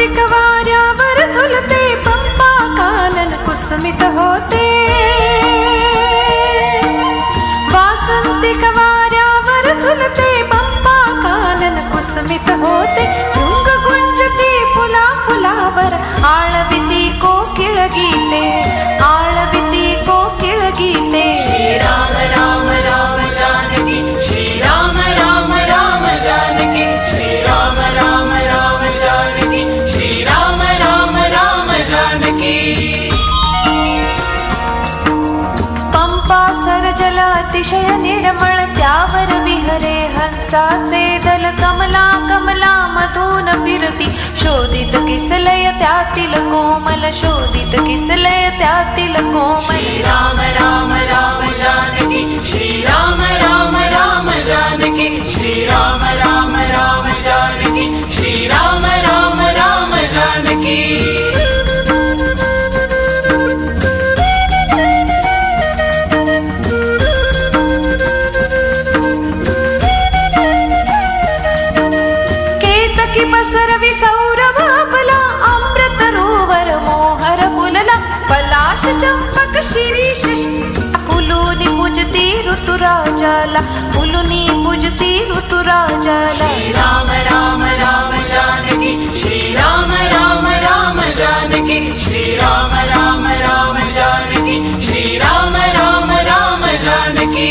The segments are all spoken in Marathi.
वासंतिक वाऱ्यावर झुलते पंपा कानन कुसुमित होते. वासंतिक वाऱ्यावर झुलते पंपा कानन कुसुमित होते. भृंग गुंजती फुला फुलावर आळविती कोकिळ गीते, आळविती कोकिळ गीते. श्रीराम राम राम जानकी, श्रीराम राम राम जानकी, श्रीराम राम राम जानकी, श्रीराम राम राम जानकी. पंपा सरजल अतिशय निर्मळ त्यावर विहरे हंसाचे दल. कमला कमला मधून फिरती शोधित किसलय त्यातील कोमल, शोधित किसलय त्यातील कोमल. श्रीराम राम राम जानकी, श्रीराम राम राम जानकी, श्रीराम राम राम जानकी, श्रीराम राम राम जानकी. केतकी पसरवी सौरभ आपला अमृत रोवर मोहर फुलला. पलाश चंपक शिरीष फुलुनी पूजती ऋतुराजाला, फुलुनी पूजती ऋतुराजाला. श्रीराम राम राम जानकी, श्रीराम राम राम जानकी, श्रीराम राम राम जानकी, श्रीराम राम राम जानकी.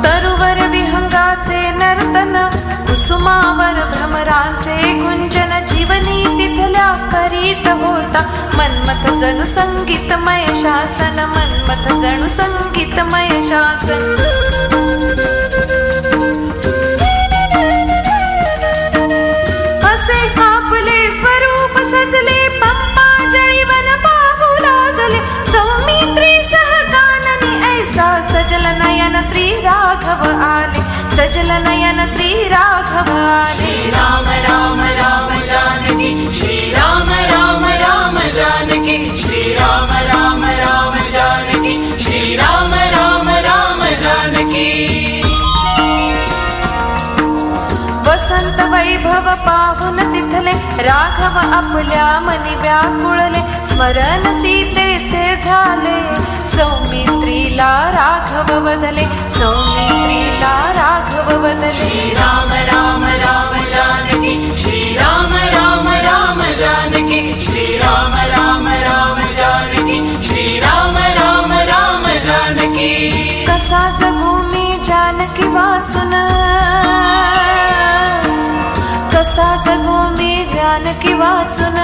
तरुवर विहंगाचे नर्तन कुसुमावर भ्रमरांचे गुंजन. जीवनी तिथल्या करीत होता मन्मथ जणू संगीतमय शासन, मन्मथ जणू संगीतमय शासन. असे आपले स्वरूप सजले पंपा जळी वन पाहू लागले. सौमित्री सह काननी ऐसा सजल नयन श्री राघव आले, सजल नयन श्री राघव आले. श्रीराम राम राम जानकी, श्रीराम राम राम जानकी, श्रीराम राम राम जानकी, श्रीराम राम राम जानकी. वसंत वैभव पाहून तिथले राघव आपल्या मनी व्याकुळले. स्मरण सीतेचे झाले सौमित्रीला राघव बदले, सौमित्रीला राघव बदले. श्रीराम राम राम जानकी, श्रीराम राम राम जानकी, श्रीराम राम राम जानकी, श्रीराम राम राम जानकी. कसा जगू मी जानकी वाचून, कसा जगू मी जानकी वाचून,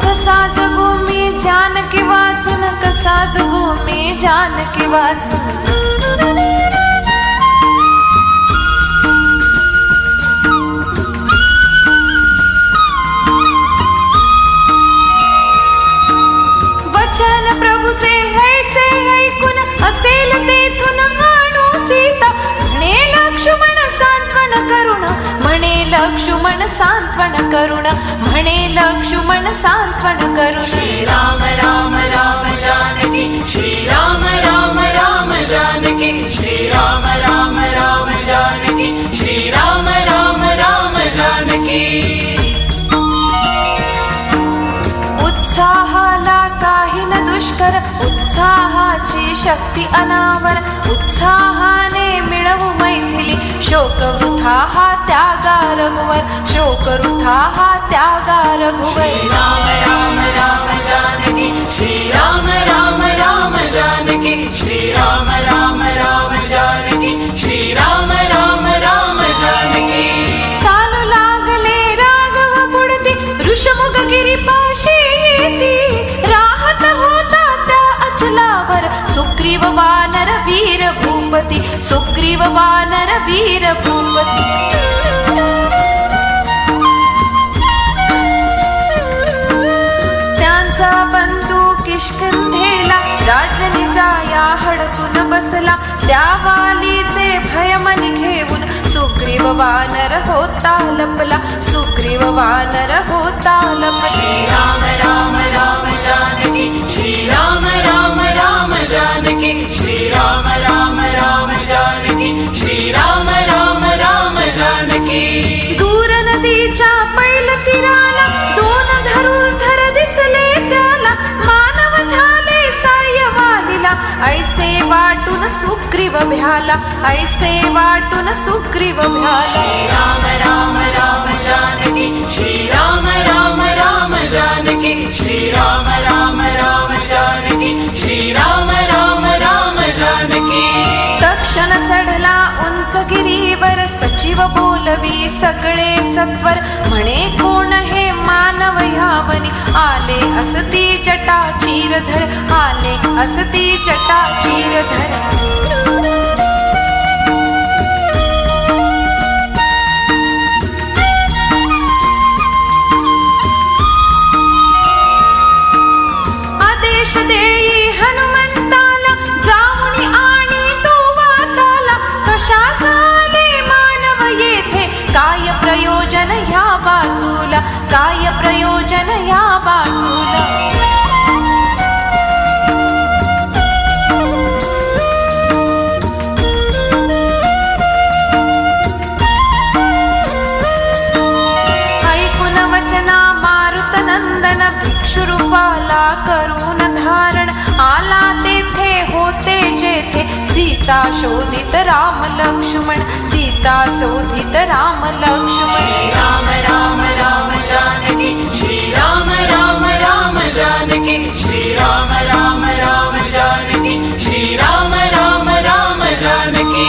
कसा जगू मी जानकी वाचून, कसा जगू मी जानकी वाचून. वचन प्रभूचे ऐसे ऐकून असेल तेथून आणू सीता. म्हणे लक्ष्मण सांत्वन करुण, म्हणे लक्ष्मण सांत्वन करुण, म्हणे लक्ष्मण सांत्वन करुण. श्रीराम राम राम जानकी, श्रीराम राम राम जानकी, श्रीराम राम राम जानकी, श्रीराम राम राम जानकी. उत्साहाला काही न दुष्कर, उत्साहाची शक्ती अनावर. उत्साहाने मिळवू मैथिली, शोक वृथा हा त्यागा रघुवर, शोक वृथा हा त्यागा रघुवर. श्रीराम राम राम जानकी, श्रीराम राम राम जानकी, श्रीराम राम राम जानकी, श्रीराम राम राम जानकी. चालू लागले राघव पुढती ऋषमुख गिरीपाशी येती. राहत होता त्या अचलावर सुग्रीव वानर वीर भूपती, सुग्रीव वानर वीर भूपती. त्यांचा बंधू किष्किंधेला राजनिजा या हडकून बसला. त्या वालीचे भय मनी घेऊन सुग्रीव वानर होता लपला, सुग्रीव वानर होता लपला. श्रीराम राम राम जानकी, श्रीराम राम राम जानकी, श्रीराम राम राम जानकी, श्रीराम राम राम सुग्रीव भ्याला, ऐसे वाटून सुग्रीव भ्याला. राम राम राम जानकी, श्री राम राम राम जानकी, श्री राम राम राम जानकी, श्री राम राम राम जानकी. तक्षण चढला उंच गिरीवर, सचिव बोलवी सगळे सत्वर. म्हणे कोण हे मानव ह्यावनी, आले असती जटा चीरधर, आले असती जटा चीरधर. आदेश देई हनुमंताला, जाऊनी आणि तो वाताला. कशास आले मानव येथे, काय प्रयोजन ह्या बाजूला, काय प्रयोजन ह्या बाजूला. ऐकून वचना मारुत नंदन, भिक्षुरूपाला करून धारण. आला तेथे होते जेथे, सीता शोधित राम लक्ष्मण, सीता शोधित राम लक्ष्मण. राम राम राम जानकी, श्री राम राम राम जानकी, श्री राम राम राम जानकी, श्री राम राम राम जानकी.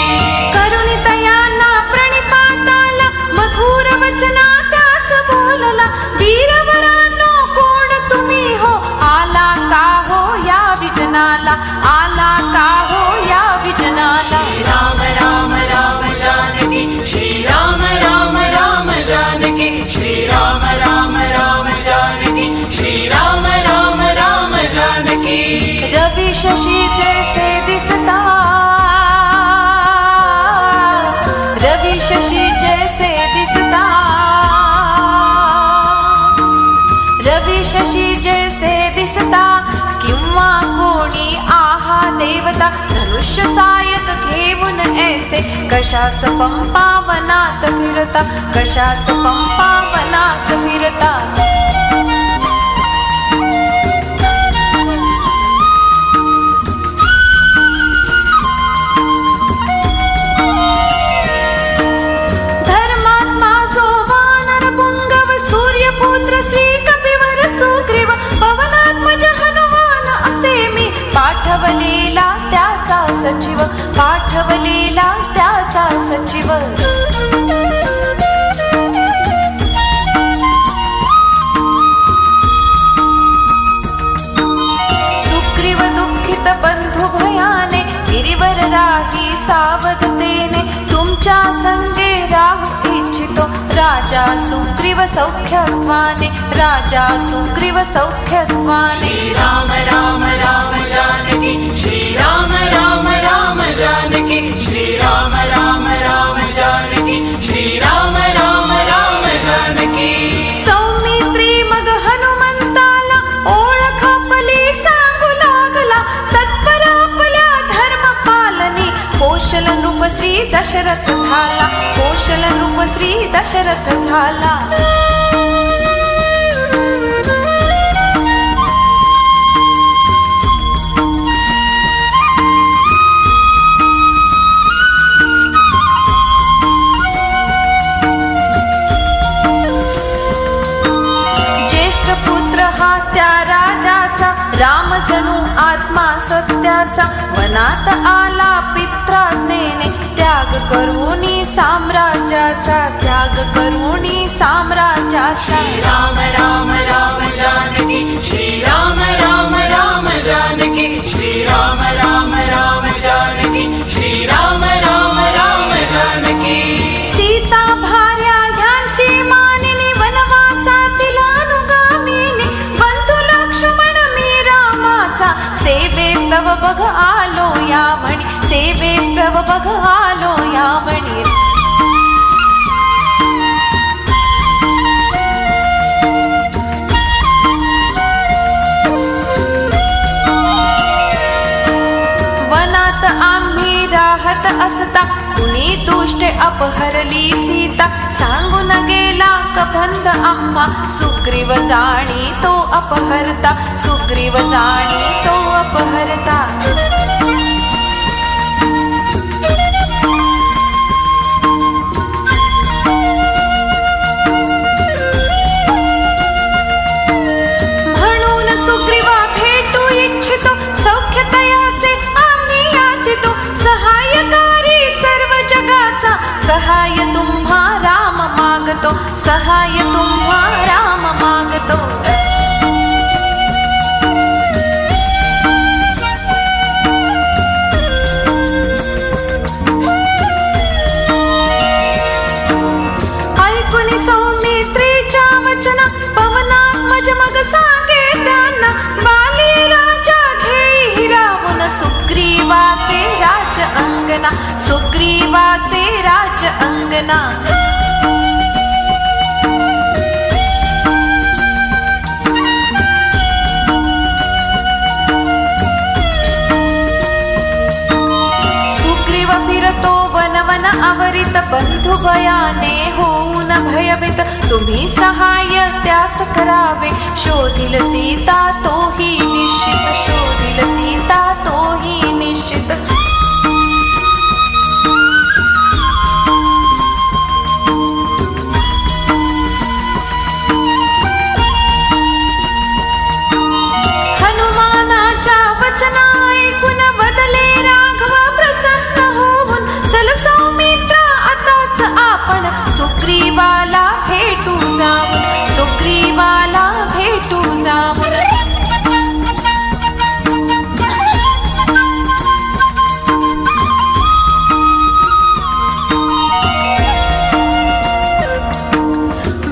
करुणी तयाना प्रणिपाताला, मधुर वचना त्यास बोलला. वीरवरांनो कोण तुम्ही हो, आला का हो या विजनाला, आला का हो या विजनाला. राम राम राम जानकी, श्री राम राम राम जानकी, श्री राम राम राम जानकी, श्री राम राम राम जानकी. रवी शशी जैसे दिसता, रवी शशी जैसे दिसता, रवी शशी जैसे दिसता. किंवा कोणी आहा देवता, धनुष्य सायक घेऊन ऐसे. कशास पंपावनात फिरता, कशास पंपावनात फिरता. धर्मात्मा जो वानर पुंगव, सूर्यपुत्र श्री कपिवर सुग्रीव. पवनात्मज हनुमान असे मी, पाठवलेला त्याचा सचिव, पाठवलेला त्याचा सचिव. सुग्रीव दुःखित बंधू भयाने, गिरीवर राही सावधतेने. तुमच्या संगे राहू इच्छितो, राजा सुग्रीव सौख्यत्वाने, राजा सुग्रीव सौख्यत्वाने. श्री राम राम राम जानकी, श्री राम राम राम जानकी, श्री राम राम राम जानकी, श्री राम राम राम जानकी. सौमित्री मग हनुमंताला, ओळख आपली सांगू लागला. तत्पर आपल्या धर्म पालनी, कौशल नृप श्री दशरथ झाला, कौशल नृप श्री दशरथ झाला. ज्येष्ठ पुत्र हा त्या राजाचा, राम जणू आत्मा सत्याचा. वनात आला पित्राज्ञेने, त्याग करुणी साम्राज्याचा, त्याग करुणी साम्राज्याचा. श्री राम राम राम जानकी, श्री राम राम राम जानकी, श्री राम राम राम जानकी, श्री राम राम राम जानकी. सीता भार्या ह्यांची मानिनी, वनवासातील अनुगामिनी. बंधू लक्ष्मण मी रामाचा, सेवेस्तव बघ आलो या म्हणी, सेवेस्तव बघ आलो या म्हणी. वनात आम्ही राहत असता, कुणी दुष्टे अपहरली सीता. सांगून गेला कबंध आम्हा, सुग्रीव जाणी तो अपहरता, सुग्रीव जाणी तो अपहरता. सहाय तुम्हा राम मागतो. ऐकुनी सौमित्रीच्या वचना पवनात्मज मग सांगे त्यांना. बाली राजा घेई रावण सुग्रीवाचे राज अंगना. सुग्रीवाचे राज अंगना. सुग्रीव फिरतो वन वन आवरित. बंधु भयाने होऊन भयभीत. तुम्ही सहाय्य त्यास करावे. शोधिल सीता तोही निश्चित. शोधिल सीता तोही निश्चित. हनुमानाच्या वचना ऐकून बदले राघव प्रसन्न होऊन. चल सौमित्रा आताच आपण सुग्रीवाला भेटू जाऊन. सुग्रीवाला भेटू जाऊन.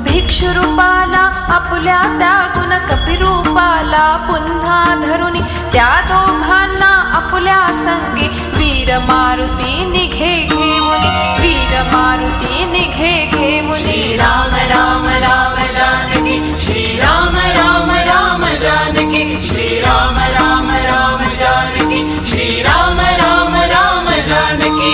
भिक्षुरूपाला आपुल्या त्यागुण कपिरूपाला पुन्हा धरुनी. त्या दोघांना आपुल्या संगी वीर मारुती निघे घेऊनी. वीर मारुती निघे घेऊनी. श्रीराम राम राम जानकी श्रीराम राम राम जानकी श्रीराम राम राम जानकी श्रीराम राम राम जानकी.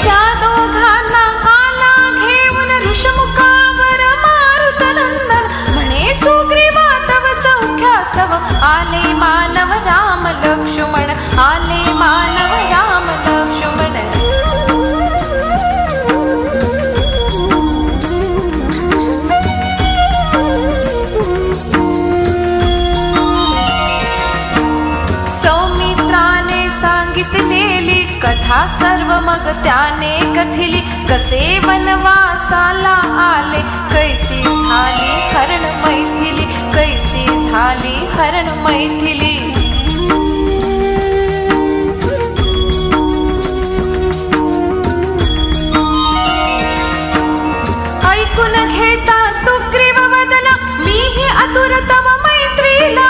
त्या दोघांना आला घेऊन ऋषमुखावर मारुत नंदन. म्हणे सुग्रीवा तव सौख्यास्तव. आले मानव राम लक्ष्मण. आले मानव राम लक्ष्मण. सौमित्राने सांगितलेली कथा सर्व मग त्याने कथिली. कसे वनवासाला आले. कैसी झाली हरण मैथिली. कैसी झाली हरण मैथिली. ऐकून घेता सुग्रीव बदला. मीही आतुर तव मैत्रीला.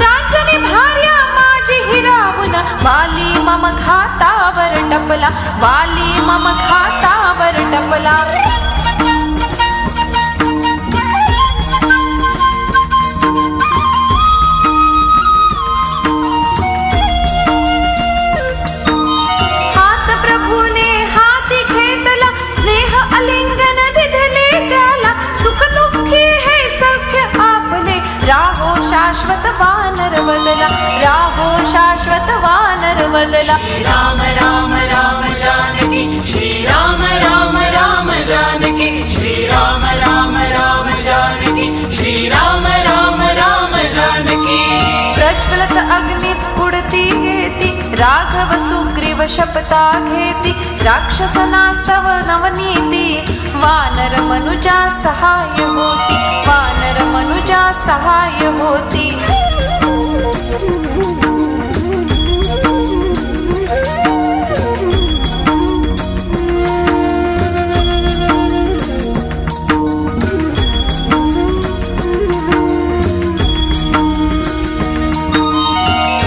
राजनी भार्या माझी हिरावून. वाली मम घातावर टपला. वाली मम घातावर टपला. हात प्रभूने हाती घेतला. स्नेह आलिंगन दिधले त्याला. सुख दुःखी हे सख्य आपले. राहो शाश्वत वानर बदला. राहो शाश्वत वानर बदला. श्रीराम राम राम जानकी श्रीराम राम राम जानकी श्रीराम राम राम जानकी श्रीराम राम राम जानकी. प्रज्वलत अग्नीत पुढती घेती. राघव सुग्रीव शपथा घेती. राक्षसनास्तव नवनीती. वानर मनुजा सहाय होती. वानर मनुजा सहाय होती.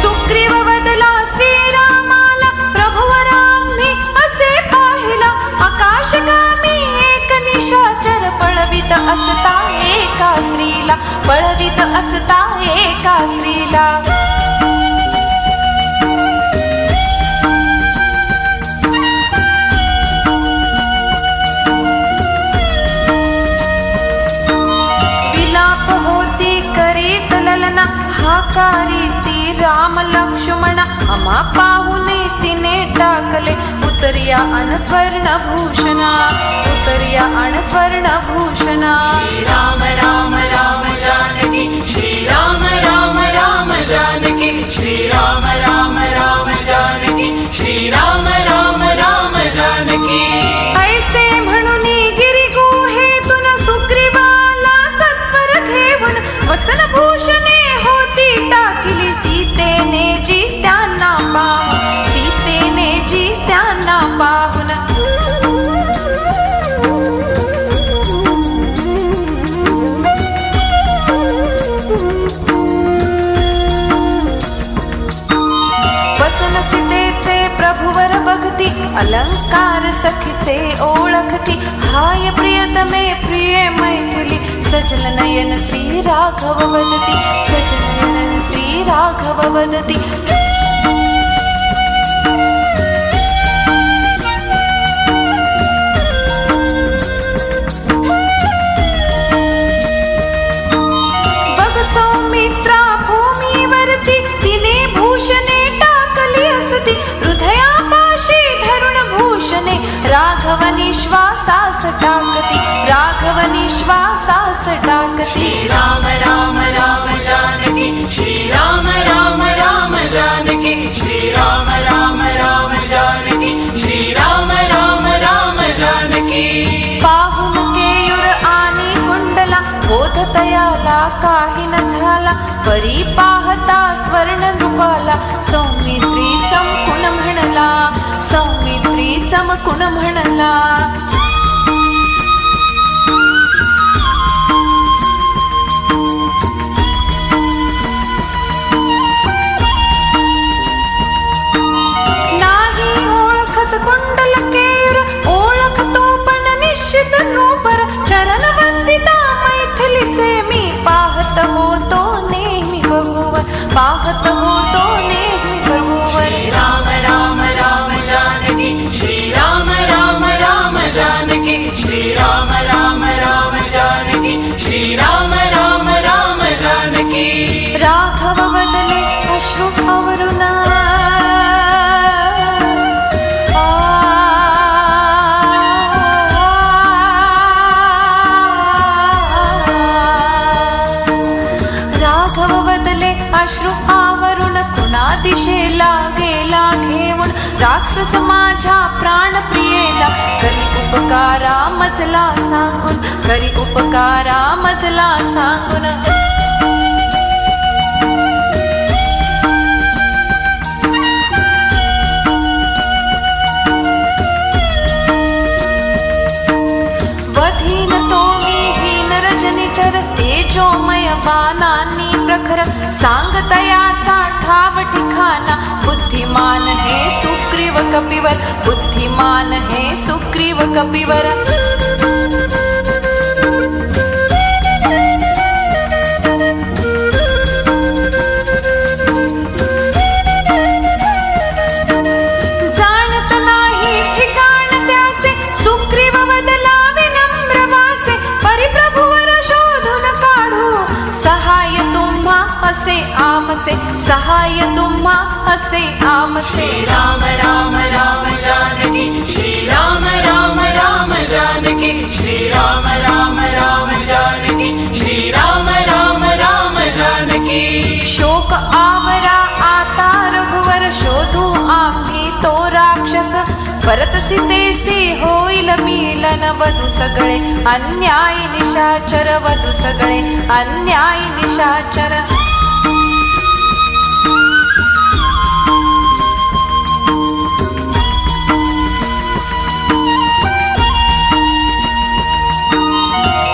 सुग्रीव बदला श्रीरामाला. प्रभुवराम्ही असे पाहिला. आकाशगामी एक निशाचर पळवित असता एका स्त्रीला. पळवित असता एका स्त्रीला. विलाप होती करीत ललना. हाकारीती राम लक्ष्मणा. आम्हा पाहुने तिने टाकले. उतरिया अनस्वर्ण भूषणा. उतरिया अनस्वर्ण भूषणा. श्रीराम राम राम जानकी श्रीराम राम राम जानकी श्रीराम राम राम जानकी श्रीराम राम राम जानकी. ऐसे म्हणून गिरी गुहेतून सुग्रीव भक्ती हाय प्रियतमे प्रिये मैथिली सजल नयन श्री राघव वदति सजल नयन श्री राघव वदति बघ सौमित्रा भूमीवरती तिने भूषणे टाकली असती हृदयापाशी धरुण भूषणे राघव निश्वासास टाकती राघव निश्वासास टाकती श्रीराम राम राम जानकी श्रीराम राम राम जानकी श्रीराम राम राम जानकी श्रीराम राम राम जानकी पाहून केयूर आणि कुंडला बोध तयाला काही न झाला परी पाहता स्वर्ण नृपाला सौमित्री चमकून म्हणला सौमित्री चमकून म्हणला नाही ओळखत कुंडल केयूर ओळखतो पण निश्चित नृपर चरण वंदिता मैथिलीचे मी पाहत होतो नेहमी बरोबर पाहत होतो नेहमी बरोबर श्रीराम राम राम जानकी श्रीराम राम राम जानकी श्रीराम राम राम जानकी श्रीराम राम राम जानकी राघव बदले अश्रू आवरून राघव बदले अश्रू आवरून कुणा दिशेला गेला घेऊन राक्षस माझ्या प्राणप्रियेला करी उपकारा मजला सांगून करी उपकारा मजला सांगून वधीन तो मी हीन रजनीचर तेजोमय बाणांनी प्रखर सांगतयाचा ठाव ठिकाणा बुद्धिमान हे सुग्रीव कपिवर बुद्धिमान हे सुग्रीव कपिवर जाणत नाही ठिकाण त्याचे सुग्रीव बदला विनम्र वाचे परिप्रभुवर शोधून काढू सहाय तुम्हा असे आमचे सहाय तुम्हा असे आमचे श्रीराम राम राम जानकी श्रीराम राम राम जानकी श्रीराम राम राम जानकी श्रीराम राम राम जानकी शोक आवरा आता रघुवर शोधू आम्ही तो राक्षस परत सीतेशी होईल मिलन वधू सगळे अन्यायी निशाचर वधू सगळे अन्यायी निशाचर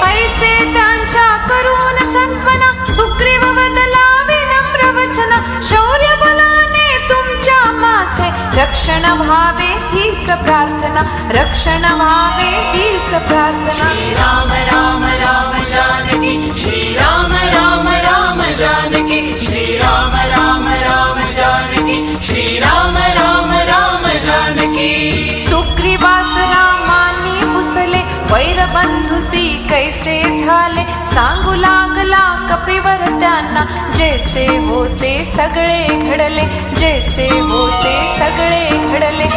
ऐसे त्यांच्या करून संत्वना सुग्रीव बदला विनम्र वचना शौर्य बलाने तुमच्या माझे रक्षण व्हावे हीच प्रार्थना रक्षण व्हावे हीच प्रार्थना श्रीराम राम राम जानकी श्रीराम राम राम जानकी श्रीराम राम राम जानकी श्रीराम राम राम जानकी सुग्रीवास रामानी पुसले वैरबंधुसी कैसे झाले सांगू लागला कपिवर त्यांना जैसे होते सगळे घडले जैसे होते सगळे घडले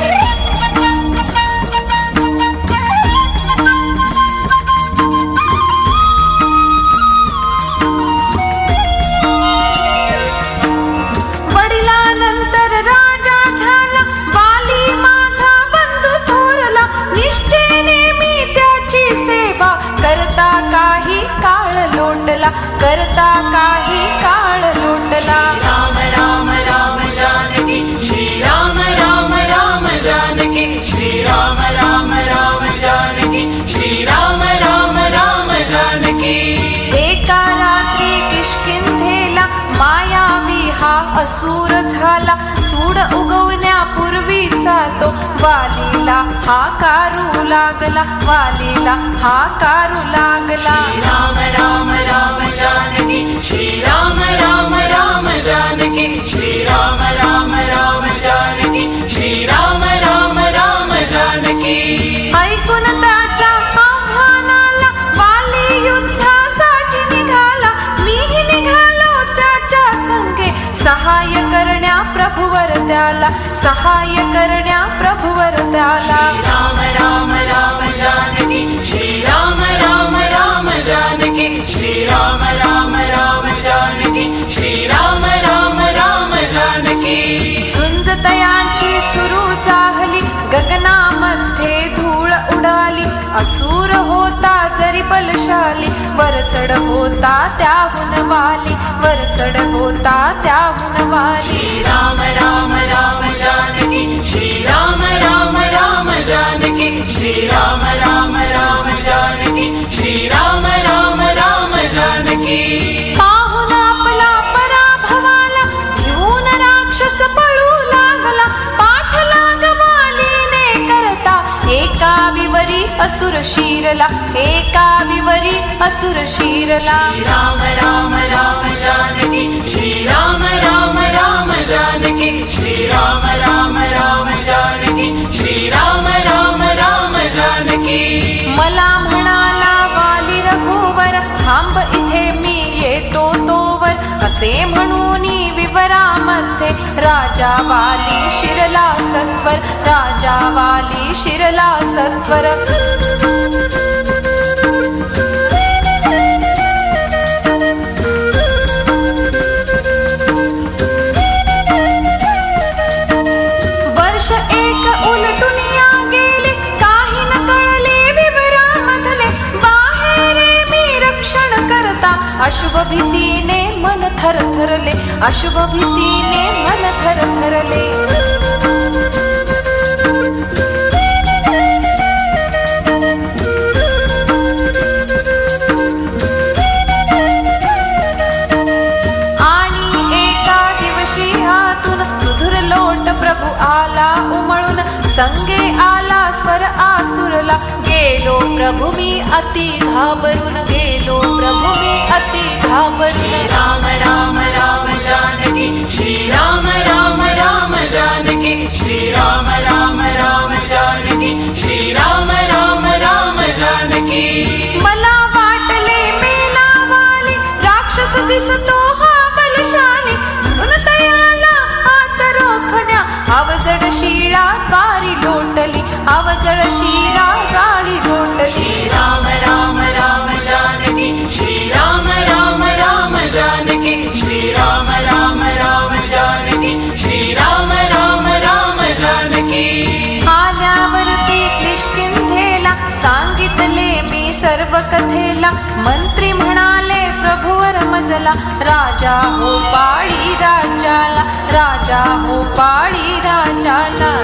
वडिलानंतर राजा झाला वाली माझा बंधू थोरला निष्ठेने मी त्याची सेवा करता काही काळ लोटला करता काही काळ लोटला राम राम राम जानकी श्रीराम राम राम जानकी श्रीराम राम राम जानकी श्रीराम राम राम जानकी एका रात्री किष्किंधेला मायावी हा असुर झाला सूड उगवण्यापूर्वीचा तो वाली वालीला हाकारू लागला, वालीला हाकारू लागला. राम राम राम जानकी, श्री राम राम राम जानकी, श्री राम राम राम जानकी, श्री राम राम राम जानकी. ऐकून त्याच्या आव्हानाला वाली युद्धासाठी निघाला, मीही निघालो त्याच्या संगे, सहाय्य करण्या प्रभुवर त्याला, सहाय्य करण्या प्रभुवर त्याला. राम राम राम जानकी, श्री राम राम राम जानकी, श्री राम राम राम जानकी, श्री राम राम राम जानकी. झुंज तयांची सुरू झाली, गगनामध्ये धूळ उडाली, असुर होता जरी बलशाली, वर चढ होता त्याहून वाली, वर चढ होता त्याहून वाली. श्री राम राम राम जानकी, श्री राम राम राम जानकी, श्री राम राम राम जानकी, श्री राम राम राम जानकी. पाहून आपला पराभवाला, घेऊन राक्षस पळू लागला, पाठ लागवालीने करता, एका विवरी असुर शिरला, एका विवरी असुर शिरला. श्री राम राम राम जानकी, श्री राम राम राम जानकी, श्री राम राम राम जानकी, श्री राम राम राम जानकी. मला म्हणाला वाली रघुवर, थांब इथे मी येतो तोवर, असे म्हणून विवरामध्ये राजा वाली शिरला सत्वर, राजा वाली शिरला सत्वर. वर्ष एक उलटून या गेले, काही न कळले विवरामधले, बाहेर मी रक्षण करता, अशुभ भीतीने मन थरथरले, अशुभ भीतीने मन थरथरले. आणि एका दिवशी हातून मधुर लोट प्रभू आला उमळून, संगे आला स्वर आसुरला, गेलो प्रभू मी अति घाबरून, गेलो प्रभू मी अति घाबरून. श्री राम राम राम जानकी, श्री राम राम राम जानकी, श्री राम राम राम जानकी, श्री राम राम राम जानकी. मला वाटले मेला वाली, राक्षस दिसतो हा बलशाली, म्हणून तयाला हात रोखण्या, अवजड शिळा वारी लोटली, अवजड शिळा वारी लोटली. श्री राम राम राम जानकी, श्री राम राम राम जानकी, श्री राम राम राम जानकी, श्री राम राम राम जानकी. आल्यावरती किष्किंधेला, सांगितले मी सर्व कथेला, मंत्री म्हणाले प्रभुवर मजला, राजा हो पाळी राजाला, राजा हो पाळी राजाला.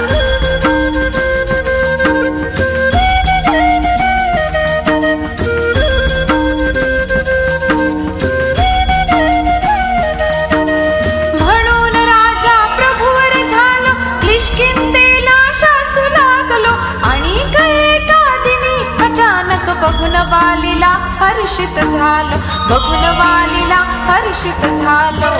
म्हणून राजा प्रभुवर झालो, किष्किंधेला शासू लागलो, आणि एका दिनी अचानक बघून वालीला हर्षित झालो, बघून वालीला हर्षित झालो.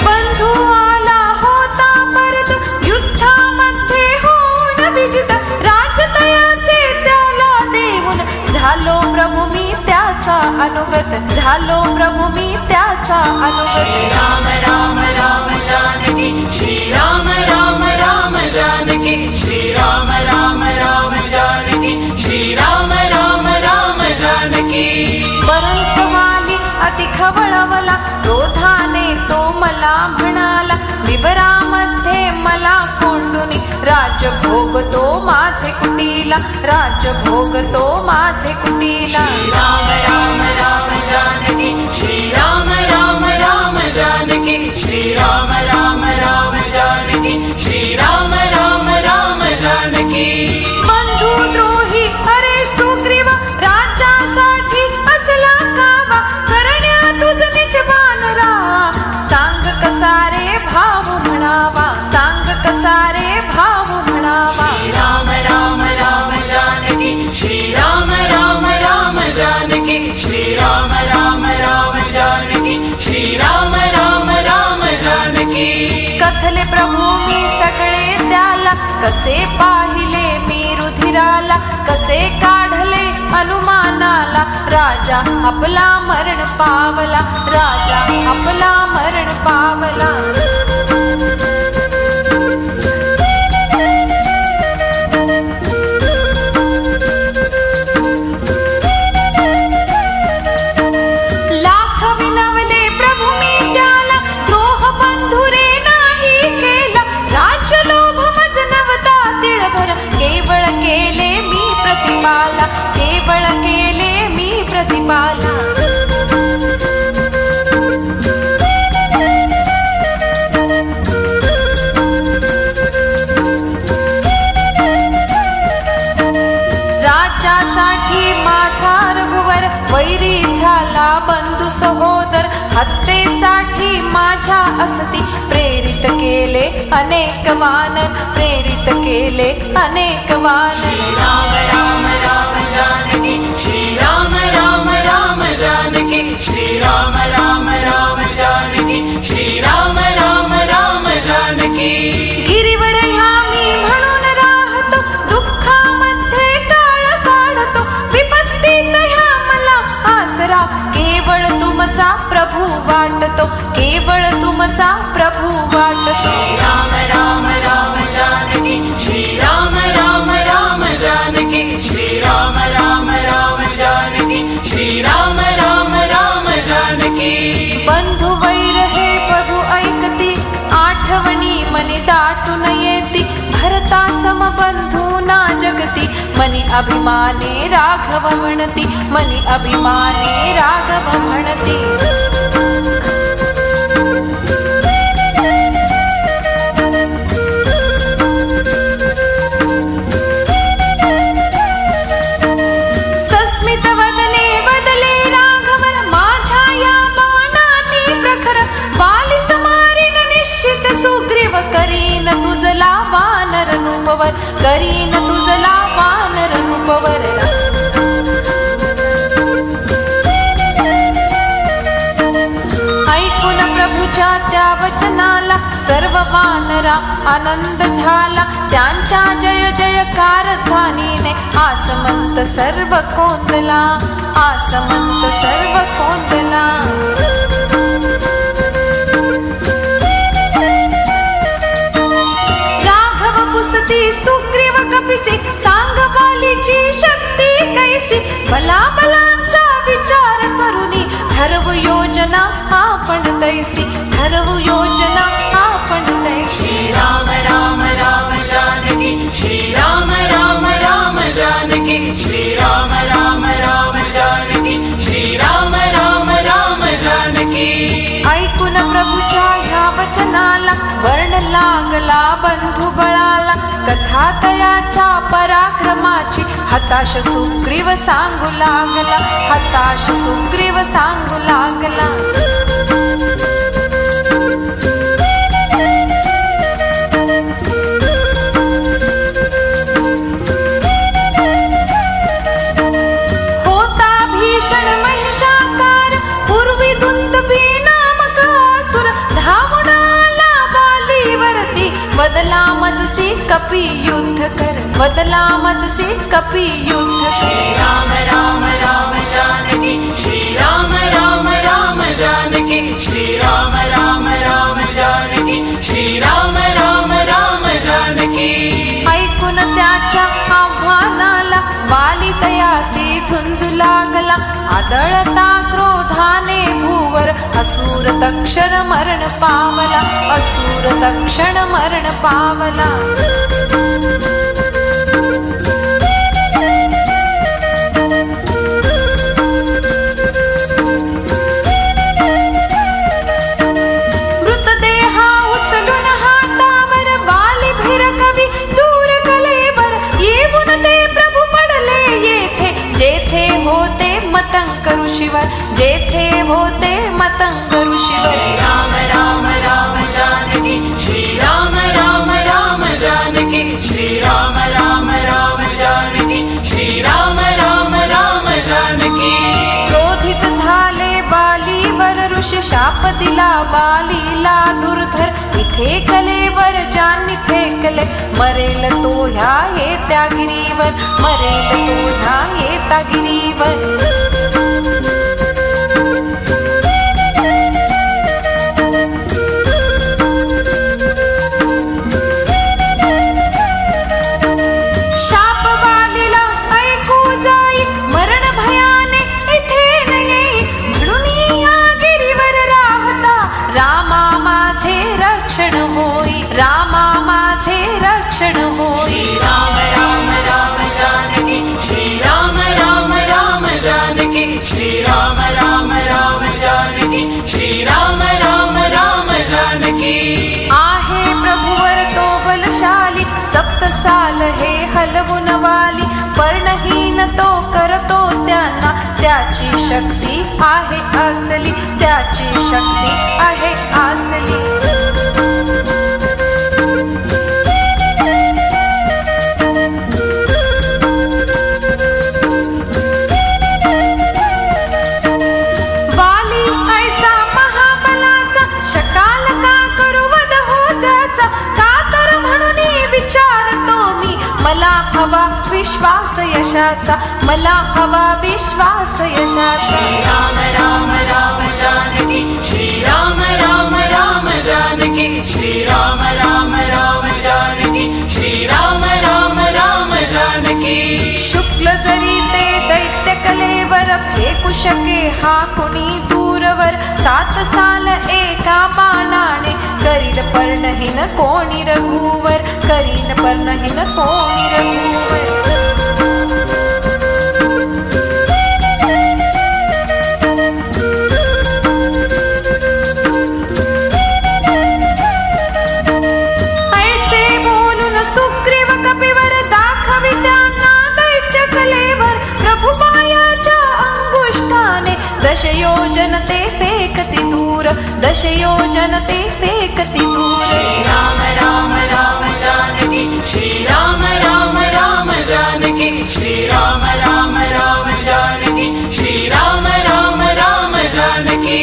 बंधू आला होता परत, युद्धामध्ये होऊन विजित, राजतयाचे त्याला देऊन, झालो प्रभू मी त्याचा अनुगत, झालो प्रभू मी त्याचा अनुगत. श्री राम राम राम जानकी, श्री राम राम राम जानकी, श्री राम राम राम जानकी, श्री राम राम राम जानकी. परंतु वाली अति खवळवला, क्रोधाने तो मला म्हणाला, विवरामध्ये मला कोंडूनी, राजभोग तो माझे कुटीला, राजभोग तो माझे कुटीला. श्री राम राम राम जानकी, श्री राम राम राम जानकी, श्री राम राम राम जानकी, श्री राम राम राम जानकी. बंधू द्रोही अरे सुग्रीव, राज्यासाठी कसे पाहिले मी रुधिराला, कसे काढले अनुमानाला. राजा आपला मरण पावला, राजा आपला मरण पावला. लाख विनवले प्रभू मी त्याला, द्रोह बंधुरे नाही केला. राज्य लोभ मज नवता तिळभर, केवळ केले मी प्रतिपाला, केवळ केले मी प्रतिपाला. राज्यासाठी माझा रघुवर वैरी झाला बंधू सहोदर. हत्येसाठी माझ्या असती प्रेरित केले अनेक वानर, प्रेरित केले अनेक वानर. श्रीराम राम राम जानकी, श्रीराम राम राम जानकी, श्रीराम राम राम जानकी, श्रीराम राम राम जानकी. गिरीवर ह्या मी म्हणून राहतो, दुःखामध्ये काळ काढतो. विपत्तीत ह्या मला आसरा, केवळ तुमचा प्रभू वाटतो, केवळ तुमचा प्रभू वाटतो. श्रीराम राम राम जानकी, श्रीराम राम राम जानकी, श्रीराम राम राम जानकी, श्रीराम राम राम जानकी. बंधू वैर हे प्रभू ऐकती, आठवणी मनी दाटून येती. भरता समबंधू ना जगती, मनी अभिमाने राघव म्हणती, मनी अभिमाने राघव म्हणती. सस्मित वदने बदले राघवन, माझ्या या बाणांनी प्रखर. वाली समारीन निश्चित सुग्रीव, करीन तुझला वानर रूपवर, करीन तुझला वानर रूपवर. ऐकून प्रभूच्या त्या वचनाला सर्व वानरा आनंद झाला. त्यांच्या जय जयकार ध्वनीने आसमंत सर्व कोंदला, आसमंत सर्व कोंदला. राघव पुसती सुग्रीव कपिसी, सांग वालीची शक्ती कैसी. भला भलांचा विचार करुनी, ठरवू योजना आपण तैसी, ठरवू योजना आपण तैसी. श्रीराम राम राम जानकी, श्रीराम राम राम जानकी, श्रीराम राम राम जानकी, श्रीराम राम राम जानकी. ऐकून प्रभूच्या ह्या वचनाला वर्ण लागला बंधू बळाला. कथा तयाच्या पराक्रमाची हताश सुग्रीव सांगू लागला, हताश सुग्रीव सांगू लागला. होता भीषण महिषाकार, पूर्वी दुंदुभी नामक असुर. धावून आला वालीवरती, बदला मजसी कपी युद्ध कर, बदला मजसी कपी युद्ध कर. श्रीराम राम राम जानकी, श्रीराम राम राम जानकी, श्रीराम राम राम जानकी, श्रीराम राम राम जानकी. ऐकून त्याच्या आव्हानाला वाली तयासी झुंजू लागला. आदळता क्रोधाने भूवर, असुर तक्षण मरण पावला, असुर तक्षण मरण पावला. मृतदेहा उचलून हातावर, वाली भिरकवी दूर कलेवर. येऊन ते प्रभू पडले येथे, जेथे होते मतंग ऋषीवर, जेथे होते मतंग ऋषीवर. श्रीराम राम राम जानकी, श्रीराम राम राम जानकी, श्रीराम राम राम जानकी, श्रीराम राम राम जानकी. क्रोधित झाले बालीवर ऋषी, शाप दिला बालीला दुर्धर. तिथे कलेवर ज्यांनी फेकले, मरेल तो ह्या येत्या गिरीवर, मरेल तो ह्या येत्या गिरीवर. श्रीराम राम राम जानकी, श्रीराम राम राम जानकी. आहे प्रभुवर तो बलशाली, सप्त साल हे हलवून वाली, पर्णहीन तो करतो त्यांना, त्याची शक्ती आहे असली, त्याची शक्ती आहे असली. मला हवा विश्वास यशाचा, मला हवा विश्वास यशाचा. श्रीराम राम राम जानकी, श्रीराम राम राम जानकी, श्रीराम राम राम जानकी, श्रीराम राम राम जानकी. शुक्ल जरी ते दैत्य कलेवर, फेकू शके हा कुणी दूरवर, 7 साल एका बाणाने, करील पर्णहीन कोणी रघुवर, करील पर्णहीन कोणी रघुवर. ऐसे बोलून सुग्रीव कपिवर, दाखवी त्यांना दैत्य कलेवर, प्रभु मायाच्या अंगुष्ठाने, 10 योजन ते फेकती दूर, 10 योजन ते फेकती दूर. श्रीराम राम राम जानकी, श्रीराम राम राम जानकी, श्रीराम राम राम जानकी, श्रीराम राम राम जानकी.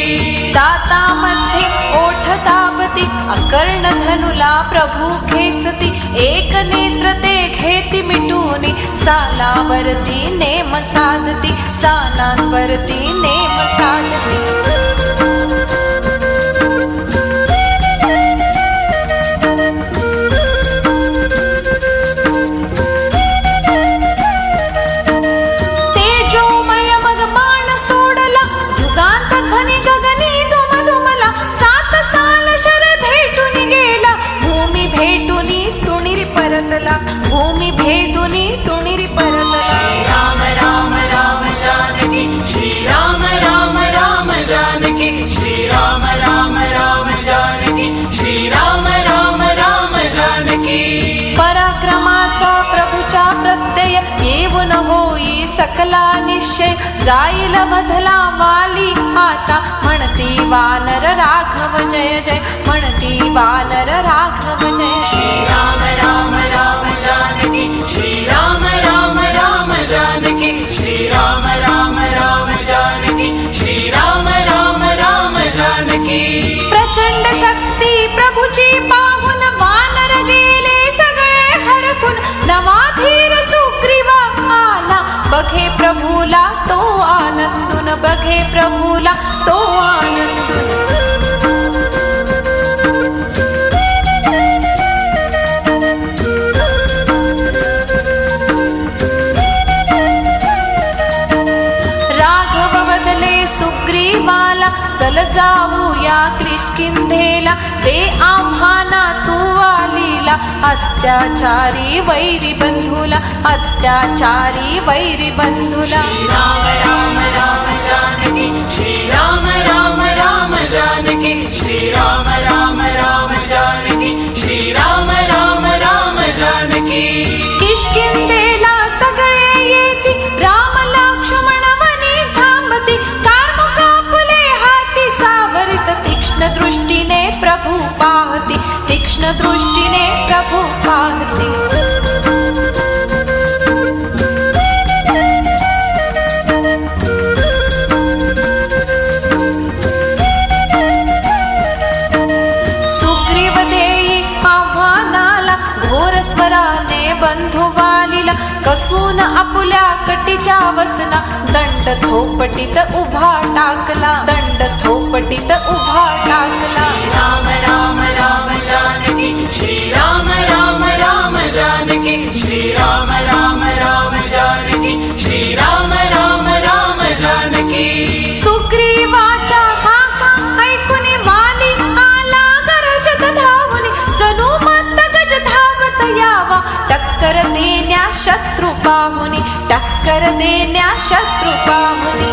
दातामध्ये ओठ दाबती, अकर्ण धनुला प्रभु खेचती, एक नेत्र ते घेती मिटूनी, सालावरती नेम साधती, सालांवरती नेम साधती. भूमी भेदुनी तुणिरी परतला. श्रीराम राम राम जानकी, श्रीराम राम राम जानकी, श्रीराम राम राम जानकी, श्रीराम राम राम जानकी. पराक्रमाचा प्रभूचा प्रत्यय, येऊन होई सकला निश्चय, जाईल मधला वाली आता, म्हणती वानर राघव जय जय, म्हणती वानर राघव जय. श्रीराम राम राम जानकी, श्रीराम राम राम जानकी, श्रीराम राम राम जानकी, श्रीराम राम राम जानकी. प्रचंड शक्ती प्रभूची पाहून, वानर गेले सगळे हरकून, नवा धीर सुग्रीवा आला, बघे प्रभूला तो आनंदून, बघे प्रभूला तो आनंदून. सुग्रीवाला, चल जाऊया किष्किंधेला, दे आम्हाना तू वालीला, अत्याचारी वैरी बंधूला, अत्याचारी वैरी बंधूला. श्रीराम राम राम जानकी, श्रीराम राम राम जानकी, श्रीराम राम राम जानकी, श्रीराम राम राम जानकी. किष्किंधेला सगळे येती, राम लक्ष्मण वनी थांबती, तीक्ष्ण दृष्टीने प्रभु पाहती, तीक्ष्ण दृष्टीने प्रभु पाहती. बसून आपुल्या कटीच्या वसना दंड थोपटीत उभा टाकला, दंड थोपटीत उभा टाकला. राम राम राम जानकी, श्री राम राम राम जानकी, श्री राम राम राम जानकी, श्री राम राम राम जानकी. सुग्रीवाच्या हाका ऐकून वाली आला गरजत धावून, जणू मत्त गज धावत यावा टक्कर देण्या शत्रू पाहुनी, टक्कर देण्या शत्रू पाहुनी.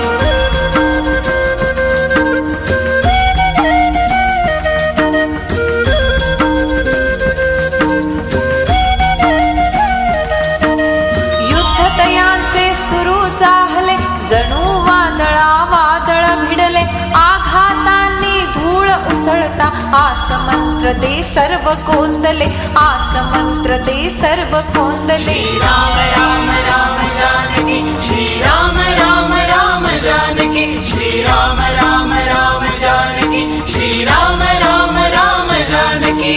सुरू चाहले जणू वादळा वादळ भिडले, आघातांनी धूळ उसळता आसमंत्र ते सर्व कोंदले, आसमंत्र ते सर्व कोंदले. श्री राम राम राम जानकी, श्री राम राम राम जानकी, श्री राम राम राम जानकी, श्री राम राम राम जानकी.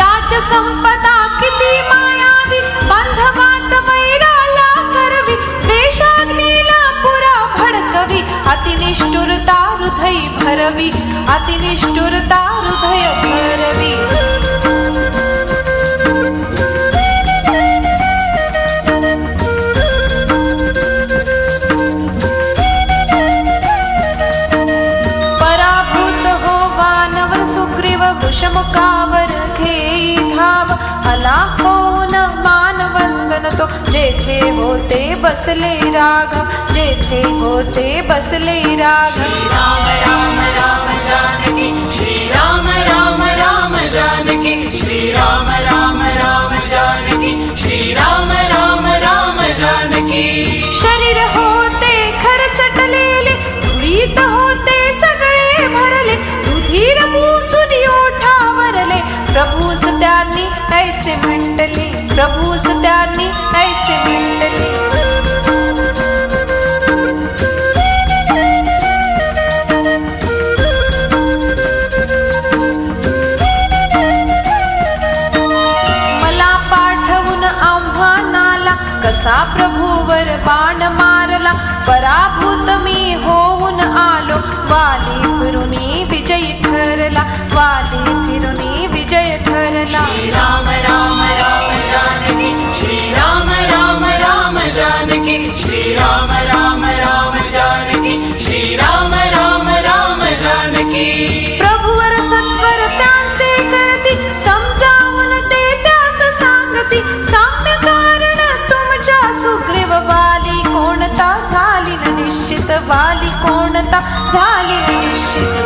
राज्य संपदा किती मायावी, बंधवात वैराला करवी, देशाग्नीला पुरा भडकवी, अतिनिष्ठुरता हृदय भरवी, अतिनिष्ठुरता हृदय भरवी. पराभूत हो वानवर सुग्रीव, वृषमुखावर घेई धाव, आला होऊन मानवंदन तो, जेथे होते बसले राघव, जेथे होते बसले राघव. श्री राम राम राम जानकी, श्री राम राम राम जानकी, श्री राम राम राम जानकी, श्री राम राम राम जानकी. शरीर होते खरचटलेले, धुळीत होते सगळे भरले, रुधिर पुसून ओठावरले, प्रभूस त्यांनी ऐसे म्हटले, प्रभूस त्यांनी ऐसे म्हटले. मला पाठवून आव्हानाला कसा प्रभूवर बाण मारला, पराभूत मी होऊन आलो, वाली फिरुनी विजयी ठरला, वाली फिरुनी विजय ठरला. श्री राम राम राम जानकी, श्री राम राम राम जानकी, श्री राम राम राम जानकी, श्री राम राम राम जानकी. प्रभूवर सत्वर त्यांचे करती, समजावून ते त्यास सांगती, साम्य कारण तुमच्या सुग्रीव, वाली कोणता झाली न निश्चित, वाली कोणता झाली न निश्चित.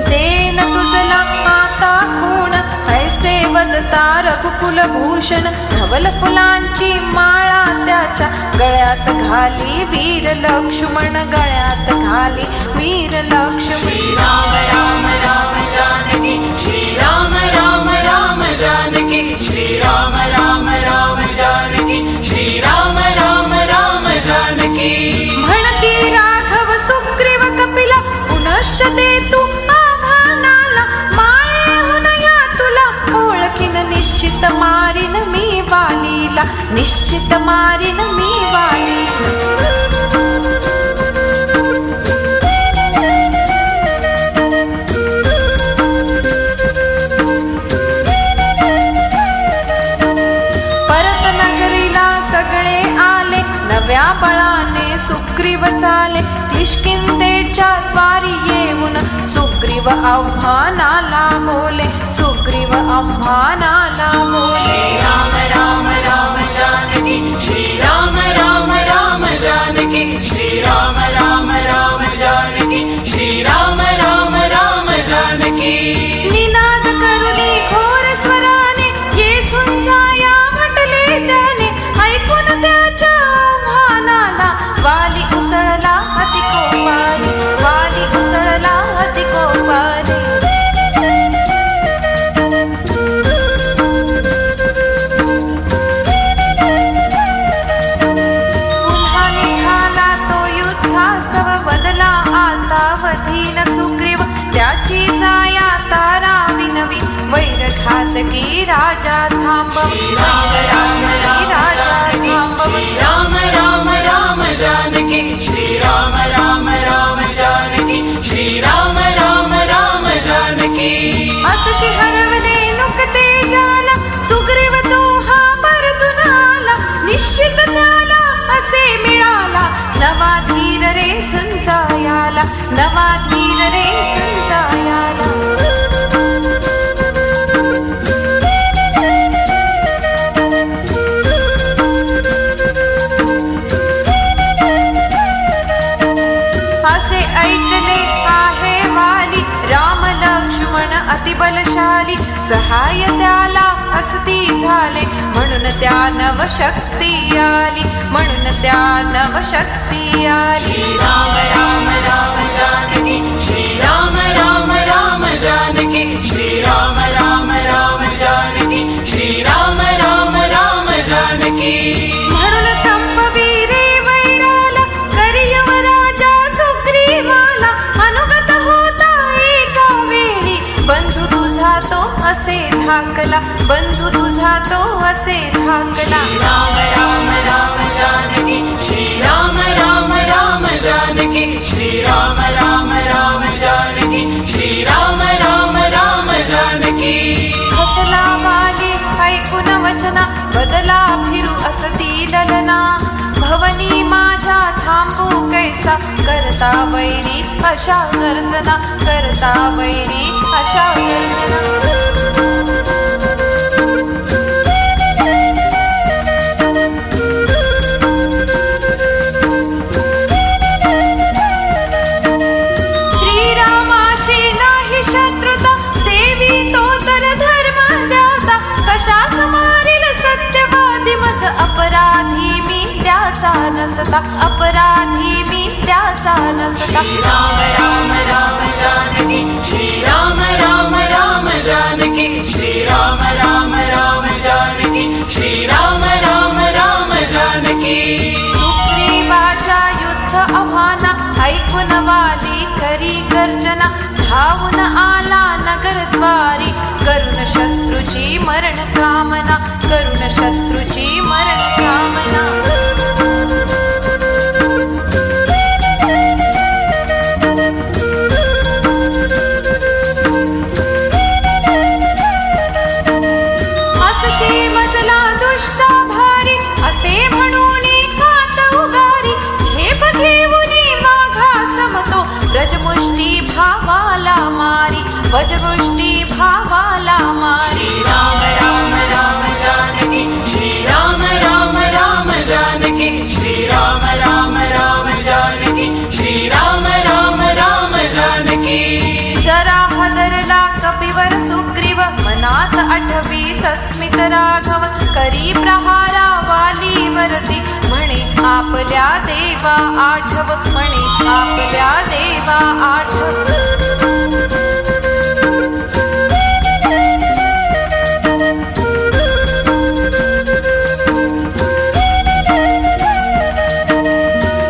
देन तुझला आता कोण ऐसे वदता रघुकुलभूषण, धवल फुलांची माळा त्याच्या गळ्यात घाली, वीर लक्ष्मण गळ्यात घाली, वीर लक्ष्मण. श्री राम राम राम जानकी, श्री राम राम राम जानकी, श्री राम राम राम जानकी, श्री राम राम राम जानकी. म्हणती राघव सुग्रीव कपिला, पुनश्च दे तू आव्हानाला, माळेहून या तुला ओळखीन, निश्चित मारीन मी वालीला, निश्चित मारीन मी वालीला. परत नगरीला सगळे आले, नव्या बळाने सुग्रीव चाले, किष्किंधेच्या द्वारी येऊन सुग्रीव आव्हानाला बोले, सुग्रीव आव्हानाला बोले. श्री राम राम राम जानकी, श्री राम राम राम जानकी, श्री राम राम राम जानकी, श्री राम राम राम जानकी. निनाद करुनी घोर स्वराने, ये झुंजाया म्हटले त्याने, ऐकून त्याच्या आव्हानाला, वाली उसळला अति कोपाने, वाली उसळला अति कोपाने. राजा थांबव, राम राम राजा थांबव. राम राम राम जानकी श्री राम राम राम जानकी श्री राम राम राम जानकी. असशी हरवले नुकते जाला सुग्रीव तो हा परतून आला. निश्चित त्याला असे मिळाला नवा धीर रे झुंजायाला, नवा धीर रे झुंजायाला. असे ऐकले आहे वाली राम लक्ष्मण अतिबलशाली. सहाय त्याला असती झाले म्हणून त्या नवशक्ती आली, म्हणून त्या नवशक्ती आली. श्री राम राम राम जानकी श्री राम राम राम जानकी श्री राम राम राम जानकी श्री राम राम राम जानकी. म्हणून संभवी रे वैराला करियव राजा सुग्रीवाला. अनुगत होता एका वेळी बंधू तुझा तो असे धाकला, बंधू तुझा तो असे धाकला. श्री राम राम राम जानकी श्री राम राम राम जानकी श्री राम राम राम जानकी श्री राम राम राम जानकी. हसला वाली ऐकून वचना बदला फिरू असती ललना. भवनी माझ्या थांबू कैसा करता वैरी अशा गर्जना, करता वैरी अशा गर्जना. श्रीरामाशी नाही शत्रुता देवी तो तर धर्म द्याचा. कशास मारील सत्यवादी मज अपराधी मी त्याचा नसता, अपराधी मी त्याचा नसता. श्री राम राम राम जानकी श्री राम राम राम जानकी श्री राम राम राम जानकी श्री राम राम राम जानकी. सुग्रीवाच्या युद्ध आव्हाना ऐकून वाली करी गर्जना. धावून आला नगरद्वारी करुण शत्रूची मरण कामना, करुण शत्रूची मरण कामना. असशी मजला दुष्टा भारी असे म्हणून हात उगारी. झेप घेऊनी माघा समतो ब्रजमुष्टी भावाला मारी, वज्रमुष्टी भावाला मारी. श्री राम राम राम जानकी श्री राम राम राम जानकी श्री राम राम राम जानकी श्री राम राम राम जानकी. जरा हदरला कपिवर सुग्रीव मनात आठवी सस्मित राघव. करी प्रहारा वालीवरती म्हणे आपल्या देवा आठव, म्हणे आपल्या देवा आठव.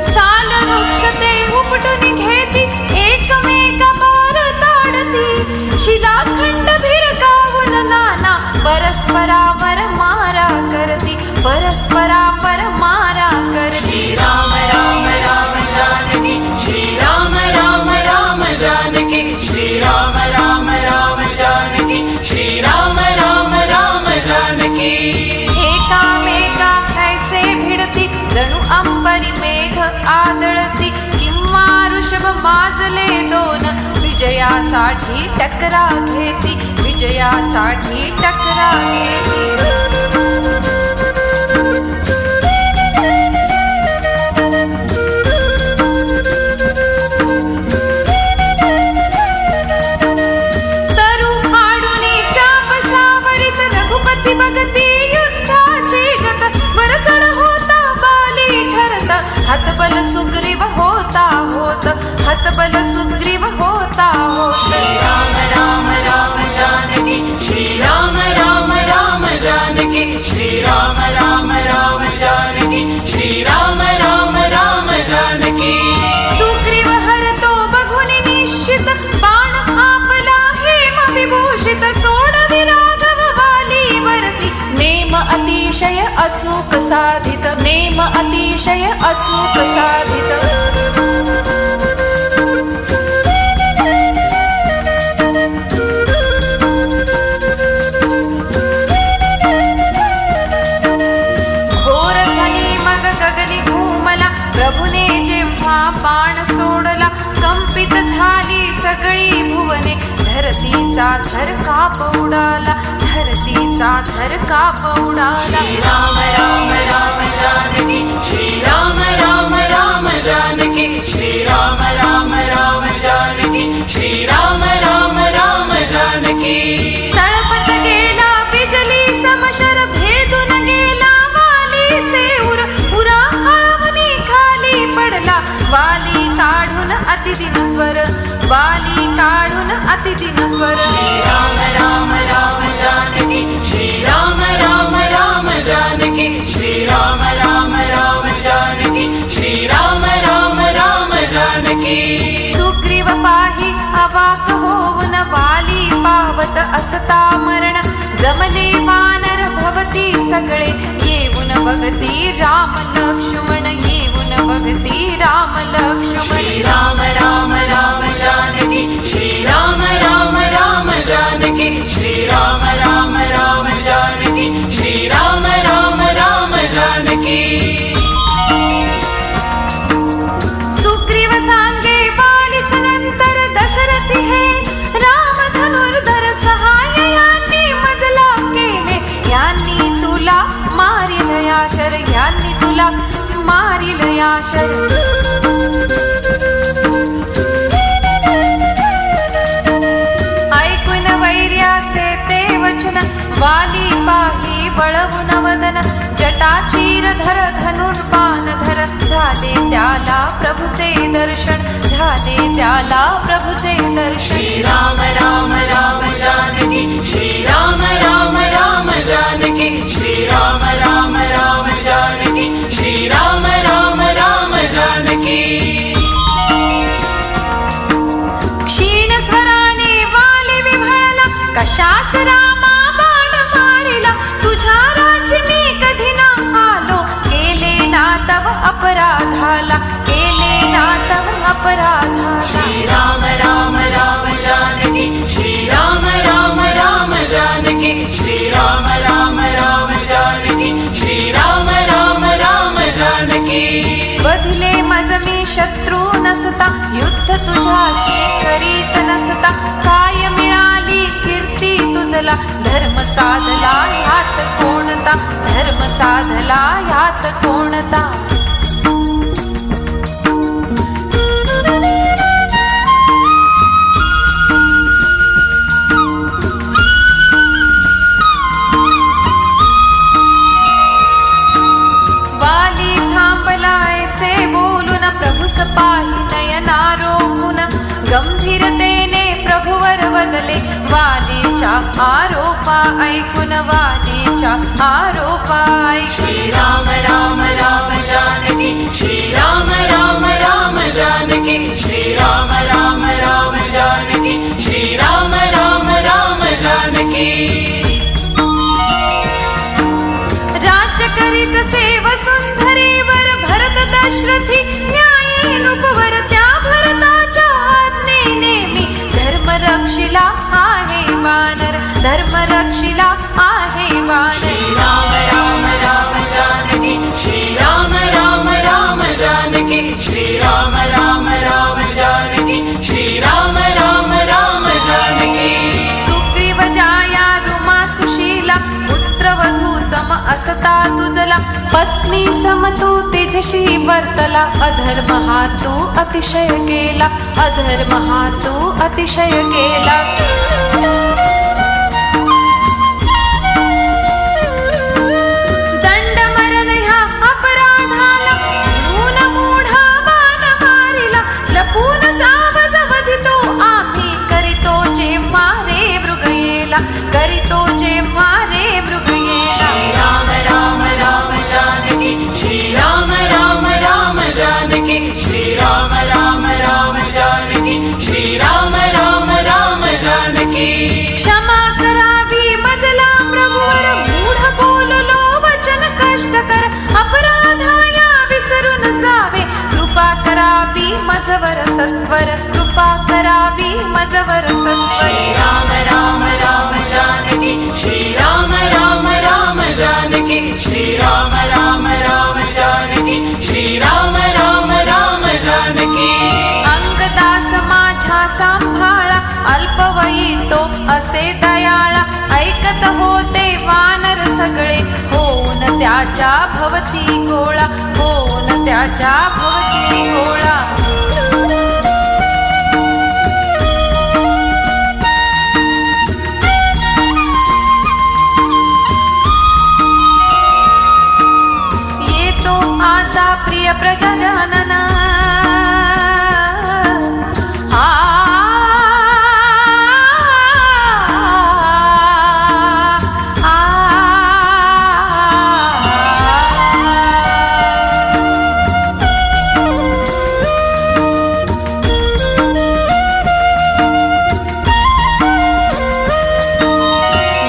साल वृक्ष ते उपटून घेती एकमेक पार ताडती. शिलाखंड भिरकावून नाना परस्परावर मारा करती, परस्परावर मारा करती. श्री राम राम राम जानकी श्री राम राम राम जानकी श्री राम राम राम जानकी श्री राम राम राम जानकी. एकामेका कैसे भिडती जणू अंबरी मेघ आदळती. किंवा ऋषभ माजले दोन विजयासाठी टकरा घेती, विजयासाठी टकरा घेती. तरु हाडुनी चाप सावरीत रघुपती बघती युद्धाची गत. वर चढ होता बाली ठरत हतबल सुग्रीव होता होत, हतबल सुग्रीव होता होत. श्री राम राम राम जानकी श्री राम राम राम अतिशय अचूक साधित, नेम अतिशय अचूक साधित. प्रभुने जेव्हा बाण सोडला, कंपित झाली सगळी भुवने. धरतीचा थरकाप उडाला, धरतीचा थरकाप उडाला. श्रीराम राम राम जानकी, श्रीराम राम राम जानकी, श्रीराम राम राम जानकी, श्रीराम राम राम जानकी. तळपत गेला बिजली समशर, भेदून गेला वालीचे उर. उरा हळवणी खाली पडला, वाली काढून अतिदिन स्वर, वाली काढून अतिदिन स्वर. श्रीराम राम राम जानकी, श्रीराम राम राम जानकी, श्रीराम राम राम जानकी, श्रीराम राम राम जानकी. सुग्रीव पाही अवाक होऊन, वाली पावत असता मरण. जमले वानर भवती सगळे, येऊन बघती राम लक्ष्मण, येऊन बघती राम लक्ष्मण. श्रीराम राम राम जानकी, श्रीराम राम राम जानकी, श्रीराम राम राम जानकी, श्रीराम राम राम जानकी. सुग्रीव सांगे वालिस नंतर, दशरथी हे राम धनुर्धर. सहाय्य यांनी मजला केले, यांनी तुला मारिल याशर, यांनी तुला मारिल याशर. ऐकून वैर्याचे ते वचन, वाली पाही वळवून वदन. जटाचीरधर धनुर्बाण धर, झाले त्याला प्रभुचे दर्शन, झाले त्याला प्रभुचे दर्शन. श्रीराम राम राम जानकी, श्रीराम राम राम जानकी, श्रीराम राम राम जानकी, श्रीराम राम राम जानकी. क्षीण स्वराने वाली विभळला, कशास रामा बाण मारिला. तुझ्या राज्य मी कधी ना आलो, केले ना तव अपराधाला, केले ना तव अपराधाला. श्रीराम राम राम जानकी, श्रीराम राम राम जानकी, श्रीराम राम राम जानकी, श्रीराम राम राम जानकी. बधिले मज मी शत्रू नसता, युद्ध तुझ्याशी करीत नसता. काय मिळाली कीर्ती तुझला, धर्म साधला यात कोणता, धर्म साधला यात कोणता. वाली थांबला ऐसे बोलून, प्रभुस पाही नयना रोखून. गंभीरतेने प्रभुवर वदले, वालीच्या आरोपा ऐकून, वालीच्या आरोपा ऐकून. श्रीराम राम राम जानकी, श्रीराम राम राम जानकी, श्रीराम राम राम जानकी, श्रीराम राम राम जानकी. राज्य करीत से वसुंधरेवर, भरत दशरथी न्यायी नृपवर. त्या भरताच्या आज्ञेने मी धर्म रक्षिला आहे वानर, धर्म रक्षिला आहे वानर. श्रीराम राम राम जानकी, श्रीराम राम राम जानकी, श्रीराम राम राम जानकी, श्रीराम राम राम जानकी. सुग्रीव जाया रुमा सुशीला, पुत्रवधू सम असता तुझला. पत्नी सम तू तिझशी वर्तला, अधर्म हा तू अतिशय केला, अधर्म हा तू अतिशय केला. दंड मरण ह्या अपराधाला, म्हणून मूढा बाण मारिला. लपून सावध वधितो आम्ही, करीतो जेव्हा रे मृग येला, करीतो जेव्हा रे मृग येला. श्रीराम राम राम जानकी, श्रीराम राम राम जानकी, श्रीराम राम राम जानकी, श्रीराम राम राम जानकी. मजवर सत्वरी श्रीराम राम राम जानकी श्रीराम राम राम जानकी श्रीराम राम राम जानकी श्रीराम राम राम जानकी अंगदास माझा सांभाळा अल्पवयी तो असे दयाळा ऐकत होते वानर सगळे होऊन त्याच्या भवती गोळा होऊन त्याच्या भवती गोळा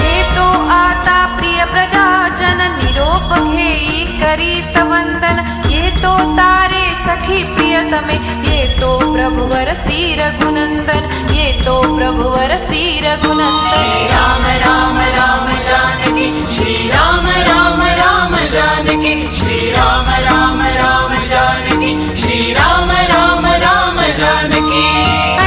येतो आता प्रिय प्रजाजनन करीत वंदन येतो तारे सखी प्रियतमे येतो प्रभुवर श्री रघुनंदन येतो प्रभुवर श्री रघुनंदन श्रीराम राम राम जानकी श्रीराम राम राम जानकी श्रीराम राम राम जानकी श्रीराम राम राम जानकी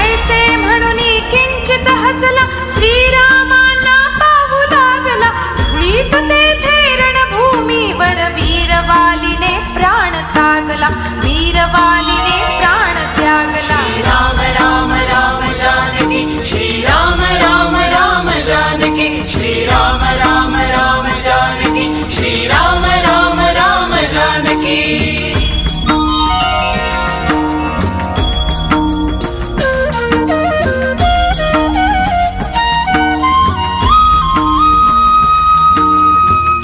ऐसे म्हणून किंचित हसला श्रीरामांना पाहू लागला धुळीत तेथे रणभूमीवर वीरवालीने प्राण त्यागला वीरवालीने प्राण त्यागला श्रीराम राम राम जानकी श्रीराम राम राम जानकी श्रीराम राम राम जानकी श्रीराम राम राम जानकी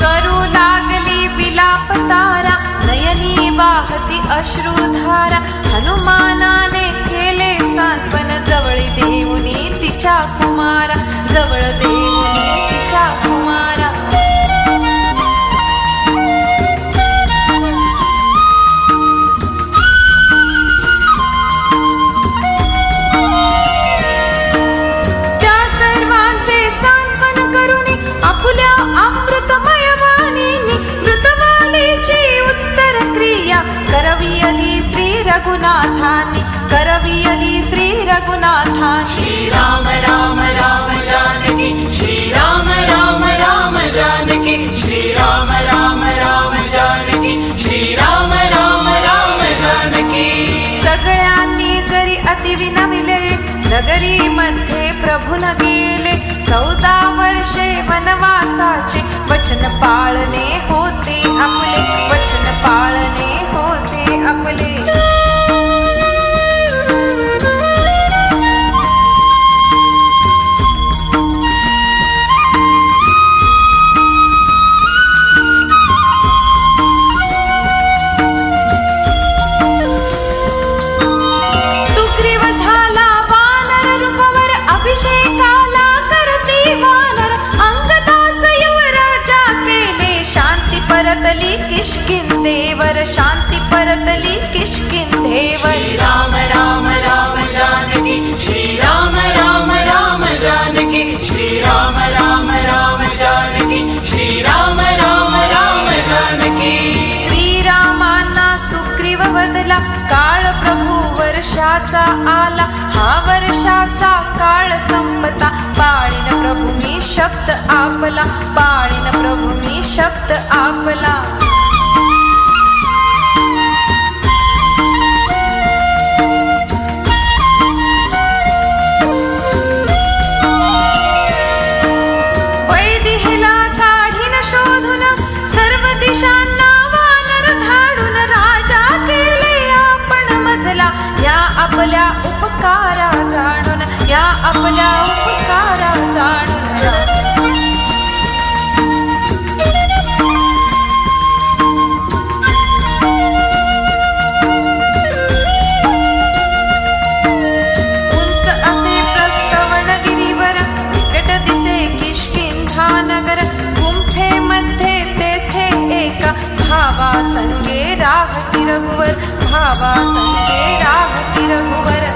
करू लागली विलाप तारा नयनी वाहती अश्रुधारा हनुमानाने केले सांत्वन जवळ देऊनी तिच्या कुमारा जवळ देऊनी तिच्या कुमारा त्या सर्वांचे सांत्वन करूनी आपुल्या अमृतमय वाणीनी मृतवालीची उत्तर क्रिया करवियली श्री रघुनाथांनी करवियली श्री रघुनाथांनी श्रीराम राम राम जानकी श्रीराम राम राम जानकी श्रीराम राम राम जानकी श्रीराम राम राम जानकी सगळ्यांनी जरी अति विनविले नगरी मध्ये प्रभून गेले 14 वर्षे वनवासाचे वचन पाळणे होते आपले वचन पाळणे होते आपले सुग्रीव झाला वानर रूपवर अभिषेकाला करती वानर अंगदास युवराजा केले शांती परतली किष्किंधेवर शांती परतली किष्किंधेवर श्रीराम राम राम जानकी श्रीराम राम राम जानकी श्रीराम राम राम जानकी श्रीराम राम राम जानकी श्रीरामांना सुग्रीव वदला काळ प्रभू वर्षाचा आला हा वर्षाचा काळ संपता पाळीन प्रभू मी शब्द आपला पाळीन प्रभू मी शब्द आपला वैदिहेला काढीन शोधून सर्व दिशांना वानर धाडून राजा केले आपण मजला या आपल्या उपकारा जाणून या आपल्या उपकारा जाणून उंच असे प्रस्तवनगिरीवर निकट दिसे किष्किंधा नगर गुंफेमध्ये तेथे एका भावा संगे राहती रघुवर भावा संगे राहती रघुवर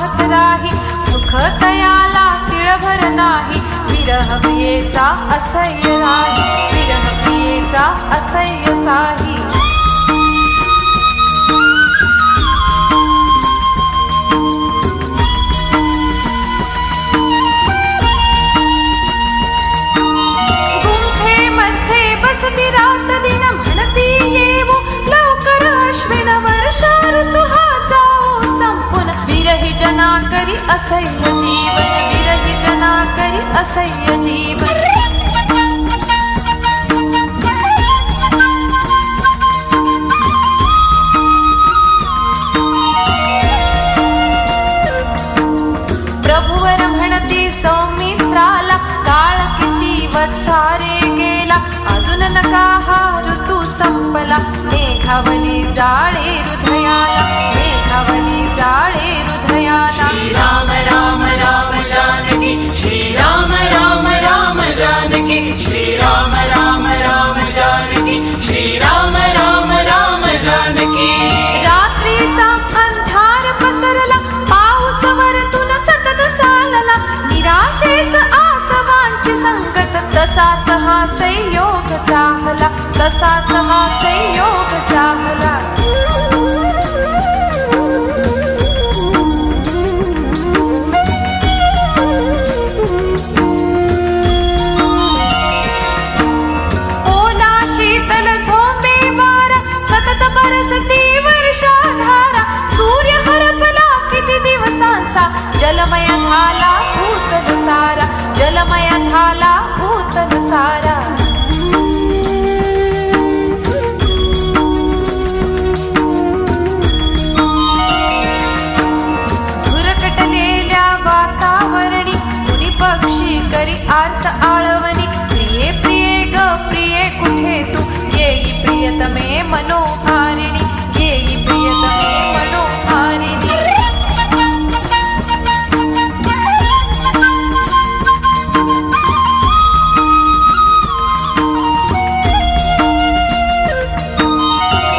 पाहत राही, सुख तयाला तिळभर नाही, विरह प्रियेचा असह्य राही, विरह प्रियेचा असह्य साही. गुंठेमध्ये बसती रात दिन म्हणती येऊ लवकर अश्विन वर्षा ऋतू हा जाओ संपून. विरही जना करी असह्य जीवन, विरही जना करी असह्य जीवन. प्रभुवर म्हणती सौमित्राला, काळ किती वत्सारे गेला, अजून नका हा ऋतू संपला. मेघावली जाळे हृदयाला, मेघावली जाळे हृदयाला. श्रीराम राम राम जानकी, श्रीराम राम राम जानकी, श्रीराम राम राम जानकी, श्रीराम राम राम जानकी. रात्रीचा अंधार पसरला, पाऊस वरतून सतत चालला, निराशेस आसवांची संगत, तसाच हा संयोग चाहला, तसाच हा संयोग चाहला. ओला शीतल झोंबे वारा, सतत बरसती वर्षाधारा, सूर्य हरपला किती दिवसांचा, जलमय झाला भूतल सारा, जलमय झाला भूतल सारा. धुरकटलेल्या वातावरणी मुनी पक्षी करी आर्त आळवणी, प्रिये प्रिये ग प्रिये कुठे तू, येई प्रियतमे मनोहारिणी, येई प्रियतमे मनोहारिणी.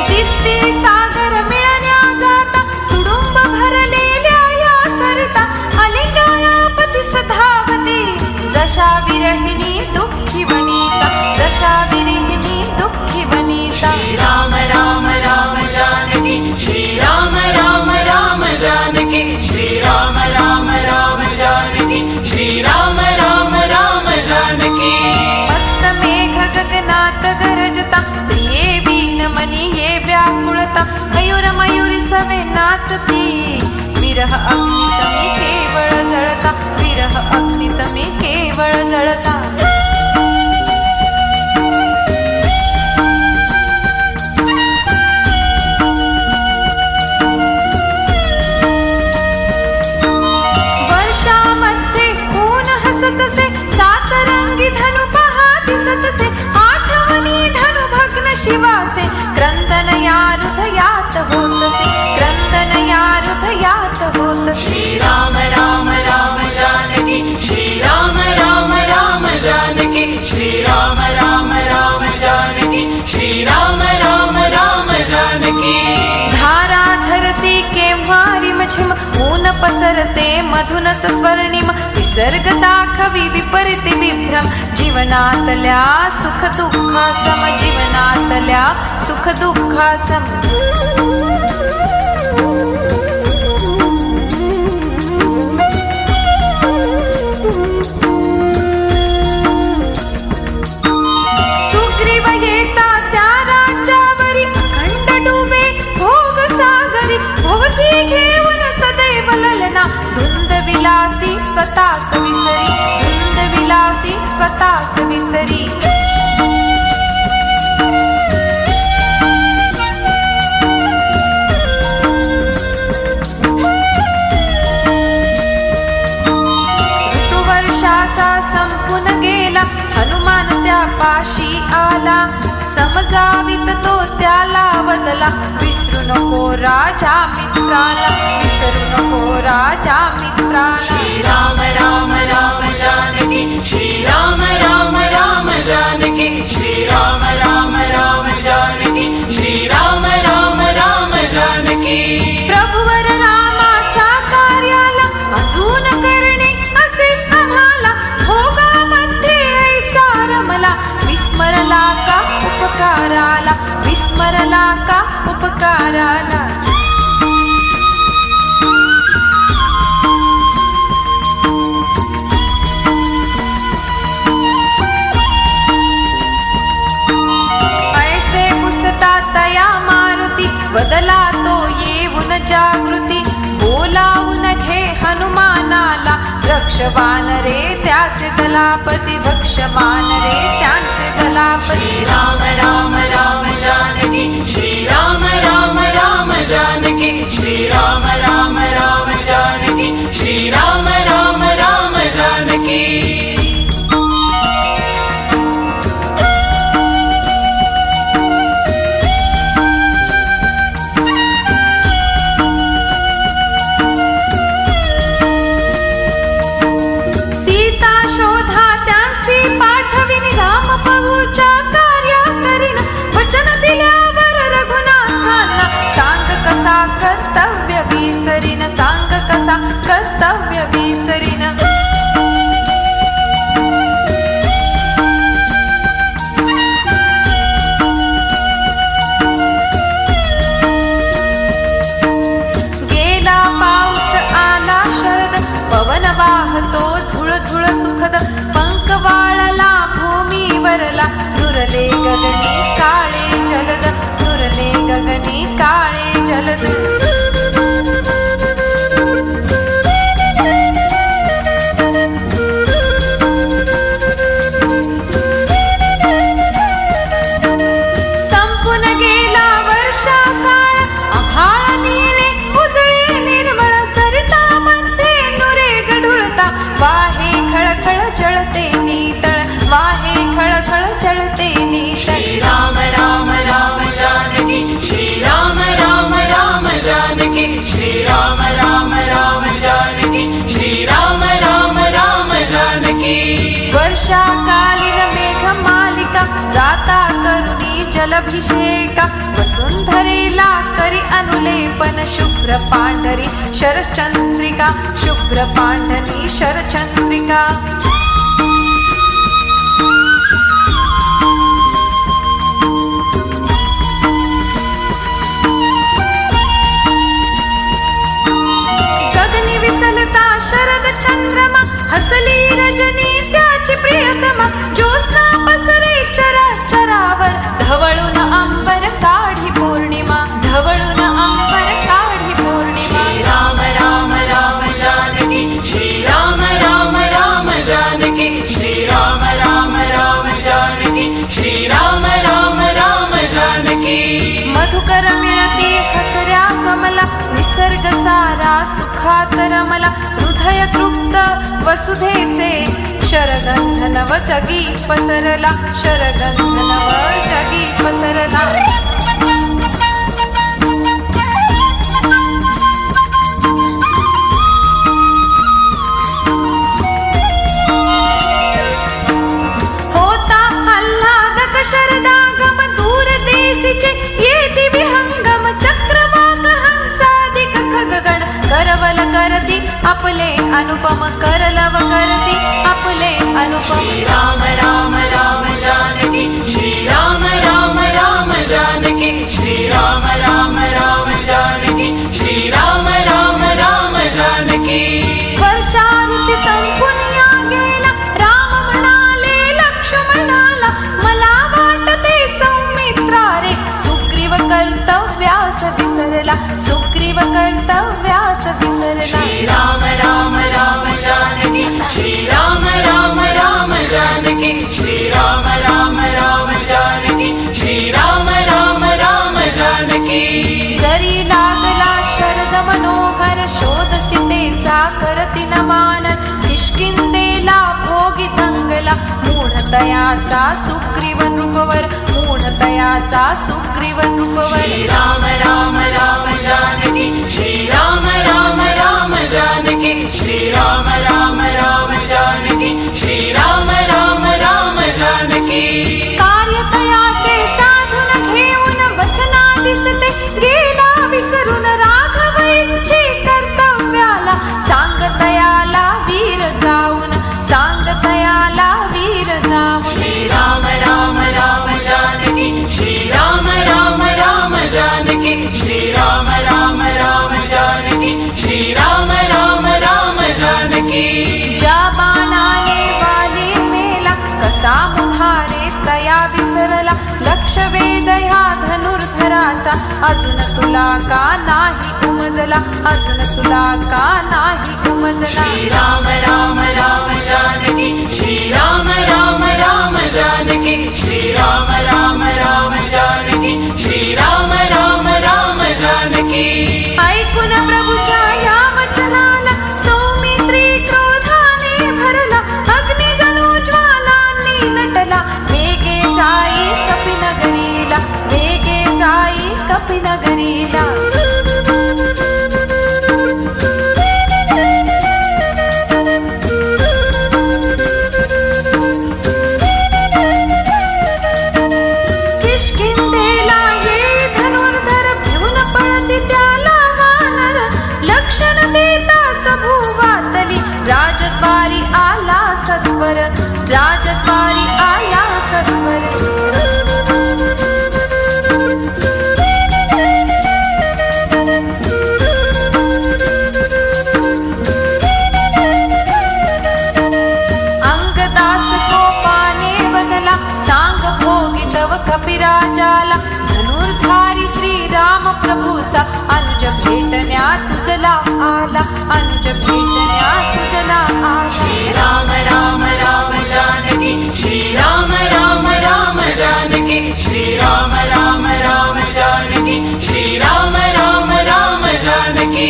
दिसती सागर मिळण्या जाता, तुडुंब भरलेल्या या सरता, अलिंगाया पतीस धावती, जशा विरहिणी दुःखी वनिता, जशा विरहिणी दुःखी वनिता. श्रीराम राम राम जानकी, श्रीराम राम राम जानकी, श्रीराम राम राम जानकी, श्रीराम राम राम जानकी. मत्त मेघ गगनात गरजता, प्रिये बीन मनी ये व्याकुळता, मयूर मयुरी सवे नाचती, विरह अग्नितमी केवळ जळता, विरह अग्नितमी केवळ जळता. वर्षामध्ये ऊन हसतसे, सातरंगी धनु पहा दिसतसे, आठवणी धनु भग्न शिवाचे, क्रंदन या हृदयात होतसे, क्रंदन या हृदयात होतसे. श्रीराम राम राम जानकी, श्रीराम राम राम जानकी, श्रीराम राम राम जानकी, श्रीराम राम राम जानकी. धारा झरती केव्हा रिमझिम, ऊन पसरते मधुनच स्वर्णिम, विसर्ग दाखवी विपरीत विभ्रम, जीवनातल्या सुख दुःखासम, जीवनातल्या सुख दुःखासम. सुग्रीव येता त्या राज्यावरी, अखंड डुबे भोग सागरी, भोवती घेऊन सदैव ललना, धुंद विलासी स्वतःस विसरी, धुंद विलासी स्वतःस विसरी. ऋतुवर्षाचा संपून गेला, हनुमान त्या पाशी आला, समजावीत तो त्याला वदला, विसरू नको राजा मित्राला, विसरू नको राजा मित्राला. श्रीराम राम राम जानकी, श्रीराम राम राम जानकी, श्रीराम राम राम जानकी, श्रीराम राम राम जानकी. प्रभुवर रामाच्या कार्याला, दाराला. ऐसे पुसता तया मारुती, बदला तो येऊन जागृती. बोलावून घे हनुमानाला, रक्षवान रे त्याचे दलापती, भक्षमान रे त्यांचे दलापती. श्रीराम राम राम जानकी, श्रीराम राम राम जानकी, श्रीराम राम राम जानकी, श्रीराम राम राम जानकी. सीता शोधा त्यांसी पाठविनी, राम पहुच्या कार्या करीन. वचन दिल्यावर रघुनाथांना, सांग कसा कर्तव्य विसरीन, सांग कसा कर्तव्य विसरीन. गेला पाऊस आला शरद, पवन वाहतो झुळझुळ सुखद. पंख वाळला भूमीवरला, नुरले गगनी काळे जलद, नुरले गगनी काळे जलद. संपून गेला वर्षा काळ, आभाळ निळे उजळे निर्मळ. सरिता मध्ये नुरे गढुळता, वाहे खळखळ जळते नितळ, वाहे खळखळ जळते नितळ. श्रीराम राम राम जानकी, श्रीराम राम राम जानकी, श्रीराम राम राम जानकी, श्रीराम राम राम जानकी. वर्षाकालीन मेघमालिका, जाता करुणी जलभिषेका. वसुंधरेला करी अनुलेपन, शुभ्र पांढरी शरचंद्रिका, शुभ्र पांढरी शरचंद्रिका. गगनी विसलता शरद चंद्रमा, हसली रजनी त्याची प्रियतमा. ज्योत्स्ना पसरे चराचरावर, धवळून अंबर काढी पौर्णिमा, धवळून अंबर काढी पौर्णिमा. श्रीराम राम राम जानकी, श्रीराम राम राम जानकी, श्रीराम राम राम जानकी, श्रीराम राम राम जानकी. मधुकर मिळते हसऱ्या कमला, निसर्ग सारा सुखात रमला. हृदय तृप्त वसुधेचे, शरगंध नव जगी पसरला, शरगंध नव जगी पसरला. होता आल्हादक शरदागम, दूर देशीचे येती विहंगम. चक्रवाक हंसादिक खगगण, करवल करती आपले अनुपम, करलव करती आपले अनुपम. श्रीराम राम राम जानकी, श्रीराम राम राम जानकी, श्रीराम राम राम जानकी, श्रीराम राम राम जानकी. वर्षा ऋतू संपून या गेला, राम म्हणाले लक्ष्मणाला. मला वाटते सौमित्रा रे, सुग्रीव कर्तव्यास विसरला, सुग्रीव कर्तव्यास विसरला. श्रीराम राम राम जानकी, श्रीराम राम राम जानकी, श्रीराम राम राम जानकी, श्रीराम राम राम जानकी. जरी लागला शरद मनोहर, शोध सीतेचा करती नवानर. किष्किंदेला भोगी तंगला, मूढतयाचा सुग्रीव नृपवर, मूढतयाचा सुग्रीव नृपवर. श्रीराम राम राम जानकी, श्रीराम राम राम जानकी, श्रीराम राम राम जानकी, श्रीराम राम राम जानकी. कार्यतयाचे साधून घेऊन, वचना दिसते गेला विसरून. राघव इच्छे कर्तव्याला, सांगतयाला वीर जाऊन, सांगतयाला वीर जाऊन. श्रीराम राम राम जानकी, श्रीराम राम राम जानकी, श्री अजून तुला का नाही उमजला, अजून तुला का नाही उमजला. श्रीराम राम राम जानकी, श्रीराम राम राम जानकी, श्रीराम राम राम जानकी, श्रीराम राम राम जानकी. ऐकून प्रभूच्या या वचनाला सौमित्री क्रोधाने भरला, अग्नी जणू ज्वालांनी नटला. वेगे जाई कपिनगरीला, वेगे जाई कपिनगरीला. किष्किंधेला ये धनुर्धर भिवून पळती त्याला वानर, लक्षण देता सभुवातली राजद्वारी आला सत्वर, राजद्वारी आला सत्वर. अंगदास कोपाने वदला, सांग भोगितव कपिराजाला. धनुर्धारी श्रीराम प्रभूचा अनुज भेटण्या तुझला आला, अनुज भेटण्या तुझला आला. श्रीराम राम राम जानकी, श्रीराम राम राम जानकी, श्रीराम राम राम जानकी, श्रीराम राम राम जानकी.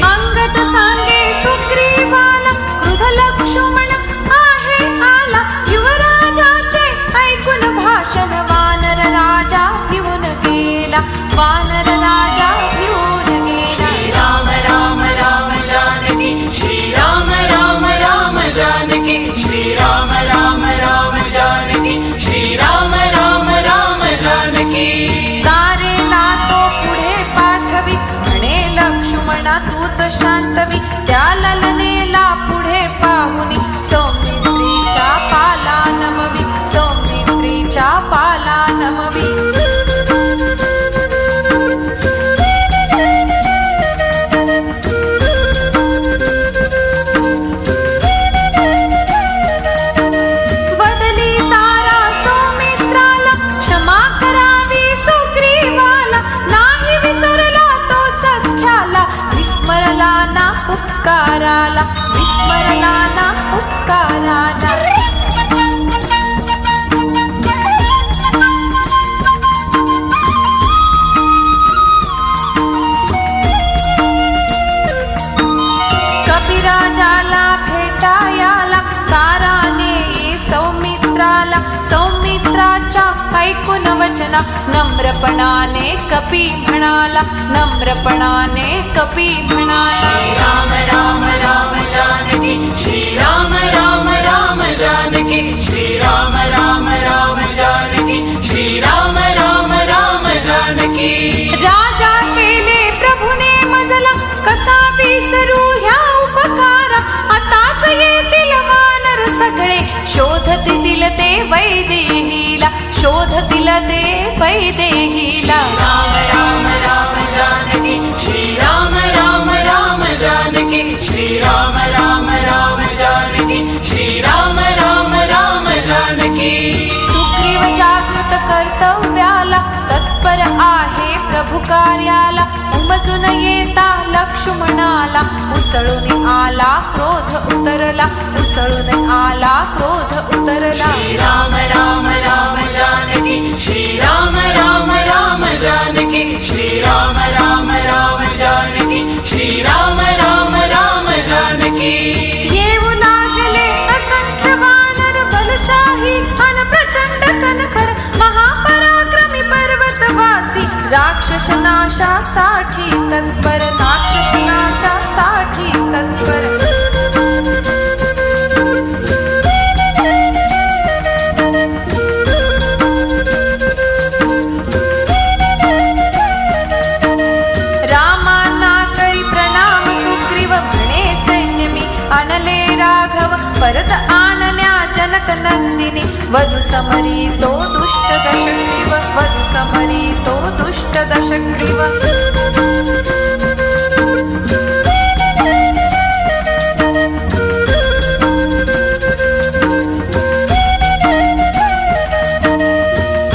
अंगद सांगे सुग्रीवाला, क्रुध लक्ष्मण आहे आला. युवराजाचे ऐकून भाषण वानर राजा भिवून गेला, वानर राजा भिवून गेला. श्रीराम राम राम जानकी, श्रीराम राम राम जानकी, श्रीराम राम राम जानकी, श्रीराम राम राम जानकी. तारेला तो पुढे पाठवी, म्हणे लक्ष्मणा तूच शांतवी. त्या ललनेला पुढे पाहुनी सौमित्रीच्या पाला नमवी, सौमित्रीच्या पाला नमवी. बदली तारा सौमित्राला, क्षमा करावी सुग्रीवाला. नाही विसरला तो सख्याला, विस्मरला ना उपकाराला, विस्मरला ना उपकाराला. कपिराजाला भेटायाला, ताराने सौमित्राला. सौमित्राच्या ऐकून वचना नम्रपणाने कपी म्हणाला, नम्रपणाने कपी म्हणाला. श्रीराम राम राम जानकी, श्रीराम राम राम जानकी, श्रीराम राम राम जानकी, श्रीराम राम राम जानकी. राजा केले प्रभूने मजला, कसा विसरू ह्या उपकारा. आताच येतील वानर सगळे, शोधतील ते वैदेहीला, शोधतील ते वैदेहीला. राम राम राम जानकी, श्रीराम राम राम जानकी, श्रीराम राम राम जानकी, श्रीराम राम राम जानकी. सुग्रीव जागृत कर्तव्याला, तत्पर आहे प्रभू कार्याला. उमजून येता लक्ष्मणाला, उसळून आला क्रोध उतरला, उसळून आला क्रोध उतरला. श्रीराम राम राम जानकी, श्रीराम राम राम जानकी, श्रीराम राम राम जानकी, श्रीराम राम राम जानकी. येऊ लागले असंख्य वानर, बलशाही अन प्रचंड कनखर. महापराक्रमी पर्वतवासी, राक्षस नाशासाठी तत्पर, राक्षस नाशासाठी तत्पर. रामाना करी प्रणाम सुग्रीव, म्हणे सैन्य मी आणले राघव. परत आणण्या जनक नंदिनी, वधू समरी तो दुष्ट दशग्रीव, वधू समरी तो दुष्ट दशग्रीव.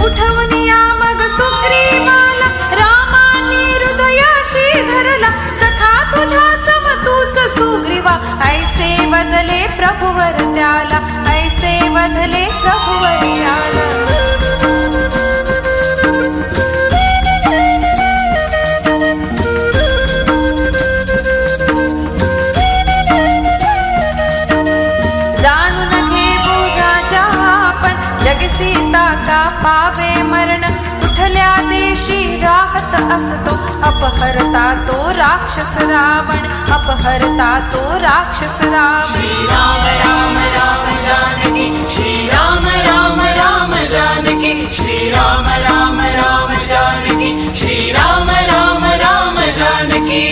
उठवून या मग सुग्रीवाला, रामा वधले प्रभुवर त्याला, ऐसे वधले प्रभुवर त्याला. जाणून घेऊ राजा आपण, जग सीता का पावे मरण, कुठल्या देशी राहत असतो, अपहरता तो राक्षस रावण, अपहरता तो राक्षस रावण. श्री राम राम राम जानकी, श्री राम राम राम जानकी, श्री राम राम राम जानकी, श्री राम राम राम जानकी.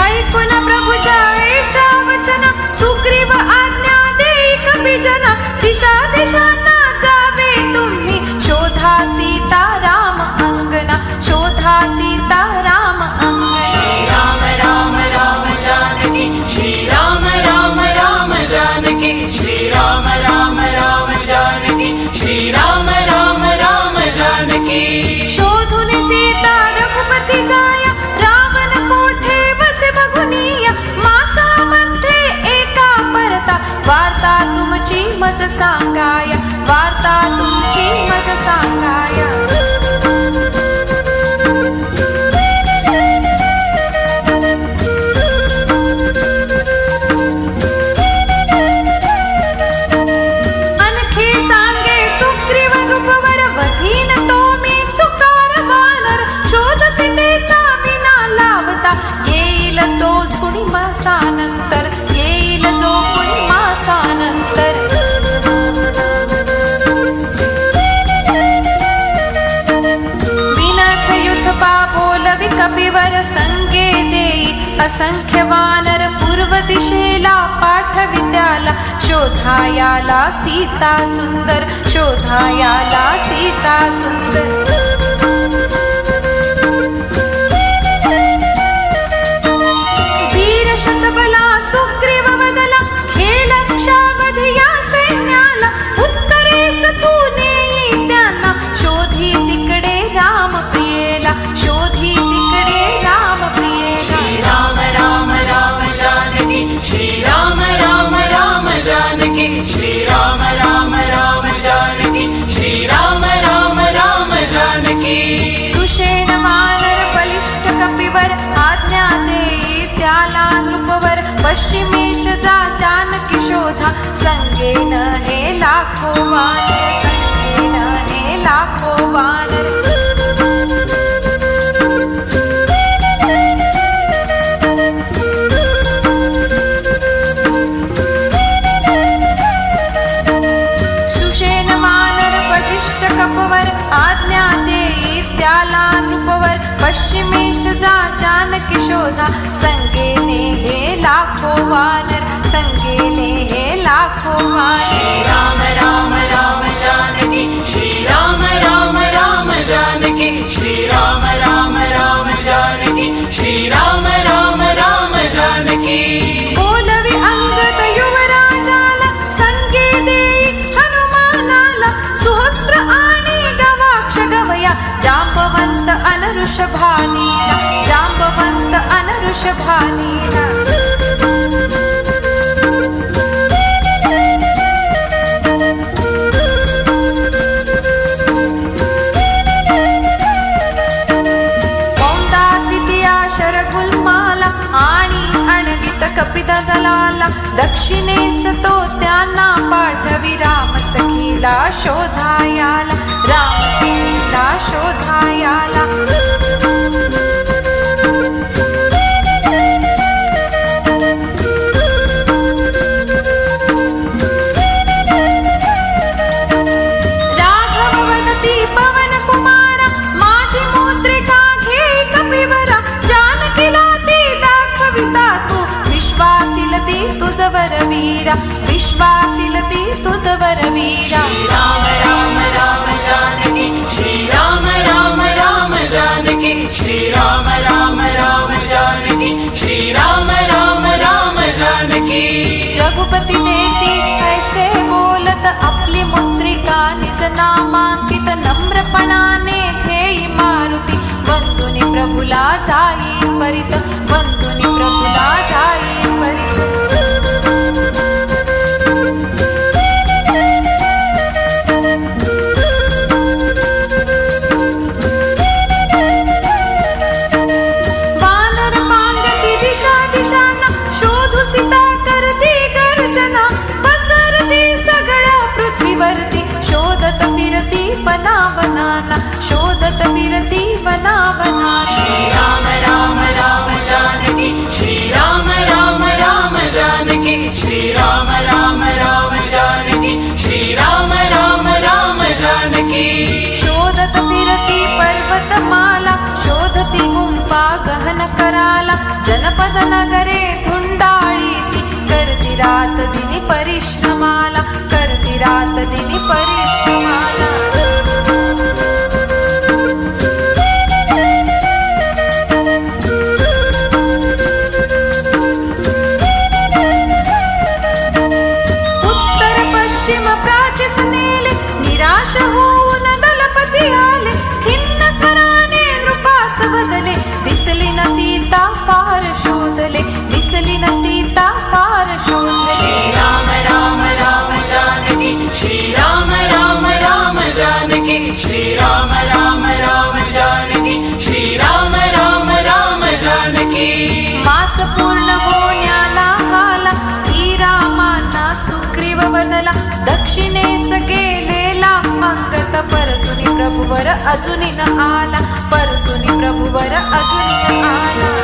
ऐकून प्रभुच्या ऐशा वचना, सुग्रीव आज्ञा देई कपिजना, दिशा दिशांना जावे तुम्ही, शोधा सीता राम अंगना, शोधा सीता राम अंगना. श्री राम राम राम जानकी, श्री राम राम राम जानकी, श्री राम राम राम जानकी, श्री राम राम राम जानकी. शोधून सीता रघुपती जाया, रावण कोठे बसे बघुनिया, मासामध्ये एका परता, वार्ता तुमची मज सांगाया, वार्ता तुमची मज सांगाया. आणखी सांगे सुग्रीव नृपवर, वधीन तो मी चुकार वानर, शोध सीतेचा विना लावता, येईल तोच कुणी मासानंतर, येईल जो कुणी मासानंतर. विनाथ युद्धपा बोलवी कपिवर, संगे देई असंख्य वानर, पूर्व दिशेला पाठवी त्याला, शोधायाला सीता सुंदर, शोधायाला सीता सुंदर. वीर शतबला सुग्रीव वदला, खेळ क्षावधी या सैन्याला, उत्तरेस तू नेई त्यांना, शोधी तिकडे राम प्रियेला, शोधी तिकडे राम प्रियेला. श्री राम राम राम जानकी, श्री राम राम राम जानकी, श्री राम राम राम जानकी, श्री राम राम राम जानकी. सुषेण वानर बलिष्ठ कपिवर, आज्ञा देई त्याला नृपवर, पश्चिमेश जा जानकी शोधा, संगेन हे लाखो वानर, संगेन हे लाखो वानर. सुषेण वानर बलिष्ठ कपवर, आज्ञा देई त्याला नृपवर, पश्चिमेश जा जानकी शोधा, संगेने हे लाखो वानर, संगेने हे लाखो वानर. श्री राम राम राम जानकी, श्री राम राम राम जानकी, श्री राम राम राम जानकी, श्री राम राम राम जानकी. बोलवी अंगद युवराजाला, संगे देई हनुमानाला, सुहोत्र आणि गवाक्ष गवया, जांबवंत अनऋषभानीला, जांबवंत अनऋषभानीला. शरगुलमाला आणि अणवित कपिदलाला, दक्षिणेस तो त्यांना पाठवी, राम सखीला शोधायाला, राम सखीला शोधायाला. राघव वदती पवन कुमारा, माझी मुद्रिका घेई कपिवरा, जानकीला ती दाखविता तू, विश्वासिलती तुझवर वीरा, विश्वासिलती तुझवर वीरा. श्री राम राम राम जानकी, श्री राम राम राम जानकी, श्री राम राम राम जानकी, श्री राम राम राम जानकी. रघुपती देती ऐसे बोलत, आपली मुद्रिका निज नामांकित, नम्रपणाने घेई मारुती, वंदुनी प्रभुला जाई परित, वंदुनी प्रभुला जाई परित. वनावनाना शोधत फिरती वनावनाना श्रीराम राम राम जानकी श्रीराम राम राम जानकी श्रीराम राम राम जानकी श्रीराम राम राम जानकी शोधत फिरती पर्वतमाला शोधती गुंफा गहन कराला जनपद नगरे धुंडाळीती करती रात दिनी परिश्रमाला करती रात दिनी परिश्रमाला उत्तर पश्चिम प्राचीस नेले निराश होऊन दलपती आले खिन्न स्वराने नृपास बदले दिसली न सीता फार शोधले दिसली न सीता फार शोधले श्रीराम राम राम जानकी श्रीराम राम राम जानकी श्रीराम राम राम जानकी श्रीराम राम राम जानकी मास पूर्ण होण्याला हाला श्रीरामांना सुग्रीव बदला दक्षिणेस गेलेला अंगत परतुनी प्रभुवर अजूनी न आला परतुनी प्रभुवर अजूनी न आला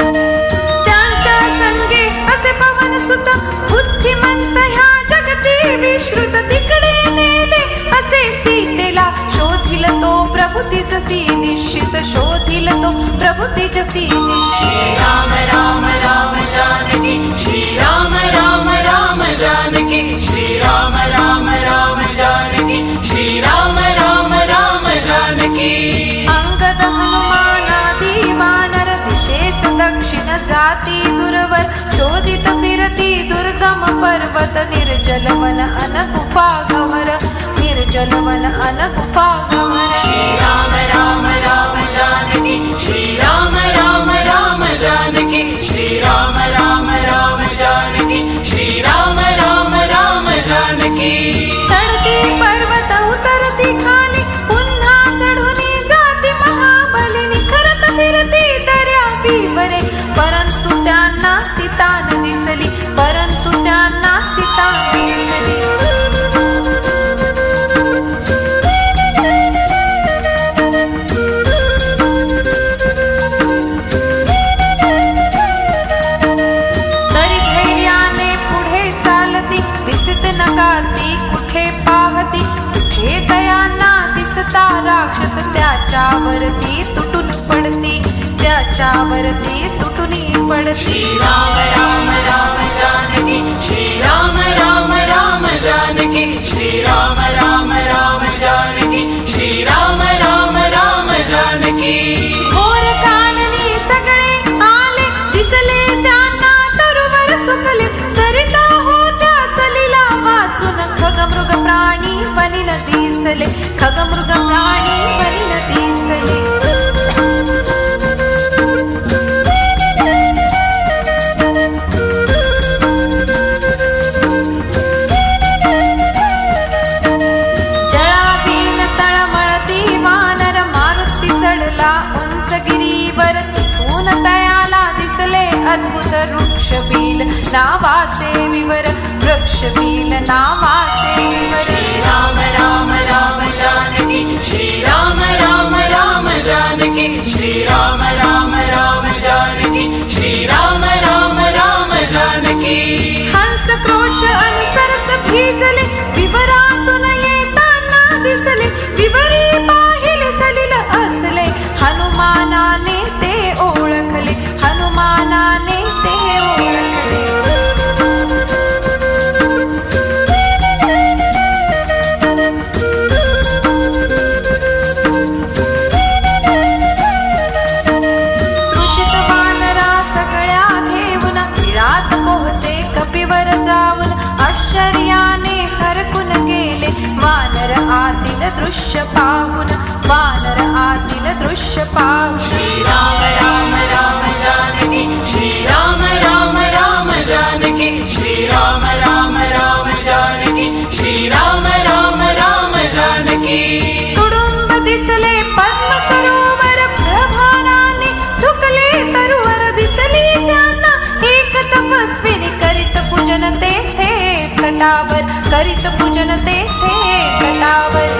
त्यांच्या संगे असे पवन सुत बुद्धिमंत ह्या जगती विश्रुत तिकडे नेले असे सीतेला शोधिल तो प्रभु तिजसी निश्चित शोधिल तो प्रभु तिजसी निश्चित श्रीराम राम राम जानकी श्रीराम राम राम जानकी श्रीराम राम राम जानकी श्रीराम राम राम जानकी अंगद हनुमानादी वानर दिशेस दक्षिण जाती दूरवर शोधित फिरती दुर्गम पर्वत निर्जल वन अन गुफा गहर निर्जल वन अन गुफा गहर श्रीराम राम राम जानकी श्रीराम राम राम जानकी श्रीराम राम राम जानकी श्रीराम राम राम जानकी चढती पर्वत उतरती खाली पुन्हा चढुनी जाती महाबली निखरत फिरती दर्या पिवरे परंतु त्यांना सीता न दिसली परंतु त्यांना सीता न दिसली तरी धैर्याने पुढे चालती दिसत नकाती कुठे पाहती कुठे दयांना दिसता राक्षस त्याच्यावरती तुटून पडती त्याच्यावरती तुटून पडती श्रीराम राम राम जानकी श्रीराम राम राम जानकी श्रीराम राम राम जानकी श्रीराम राम राम जानकी घोर काननी सगळे आले दिसले त्यांना तरुवर सुकले सरिता होत्या चलिला वाचून खगमृग प्राणी वनिन दिसले खगमृग प्राणी वनिन दिसले जळाबीन तळमळती वानर मारुती चढला उंच गिरीवर तिथून तयाला दिसले अद्भुत वृक्षबील नावाचे विवर वृक्षबील नावाचे विवर श्रीराम राम राम जानकी श्रीराम राम राम जानकी श्रीराम राम राम जानकी श्रीराम राम राम जानकी हंस क्रोच अनुसरस भीजले विवरातून येताना दिसले विवरी पाहिले सलिल असले हनुमानाने ते ओळखले हनुमानाने ते ओळखले तृषित वानरा सगळ्या घेऊन विरात पोहोचे कपिवर जाऊन आश्चर्याने हरकून गेले वानर आतील दृश्य पाहून वानर आतील दृश्य पाहून श्रीराम राम राम जानकी श्रीराम राम राम जानकी श्रीराम राम राम जानकी श्रीराम राम राम जानकी तुडुंब दिसले पद्म सरोवर प्रभानाने झुकले तरुवर तटावर, करीत पूजन तेथे तटावर.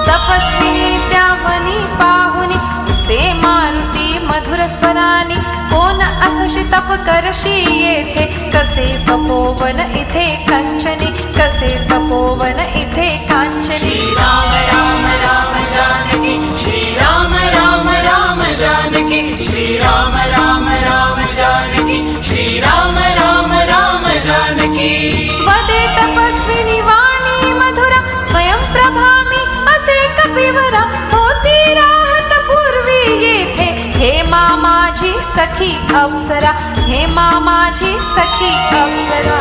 तपस्विनी त्या मनी पाहुनी से मारुती मधुर स्वरानी, कोण असशी तप करशी येथे, कसे तपोवन इथे कांचनी, कसे तपोवन इथे कांचनी. श्री राम राम राम जानकी, श्री राम राम राम जानकी, श्री राम राम राम जानकी, श्री राम राम राम जानकी. वदे तपस्विनी वाणी मधुरा, स्वयं प्रभामी असे कपिवरा, होती राहत पूर्वी येथे, हे माझी सखी अप्सरा, हे माझी सखी अप्सरा.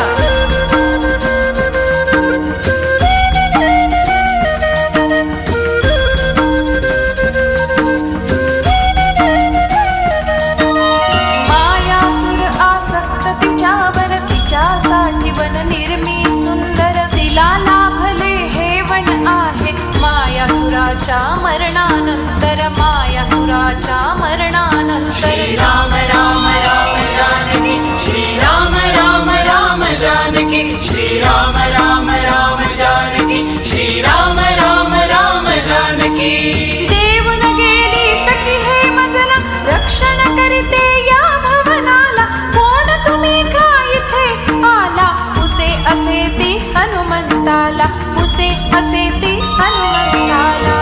मायासुर आसक्त तिच्यावर, तिच्यासाठी वन निर्मी सुंदर, तिला लाभले हे वन आहे मायासुराच्या मरणानंतर, मायासुराच्या मरणानंतर. श्री राम राम राम जानकी, श्री राम राम राम जानकी, श्री राम राम राम जानकी, श्री राम राम राम जानकी. देऊन गेली सखी हे मजला, रक्षण करीते या भवनाला, कोण तुम्ही का इथे आला, पुसे असे ती हनुमंताला, पुसे असे ती हनुमंताला.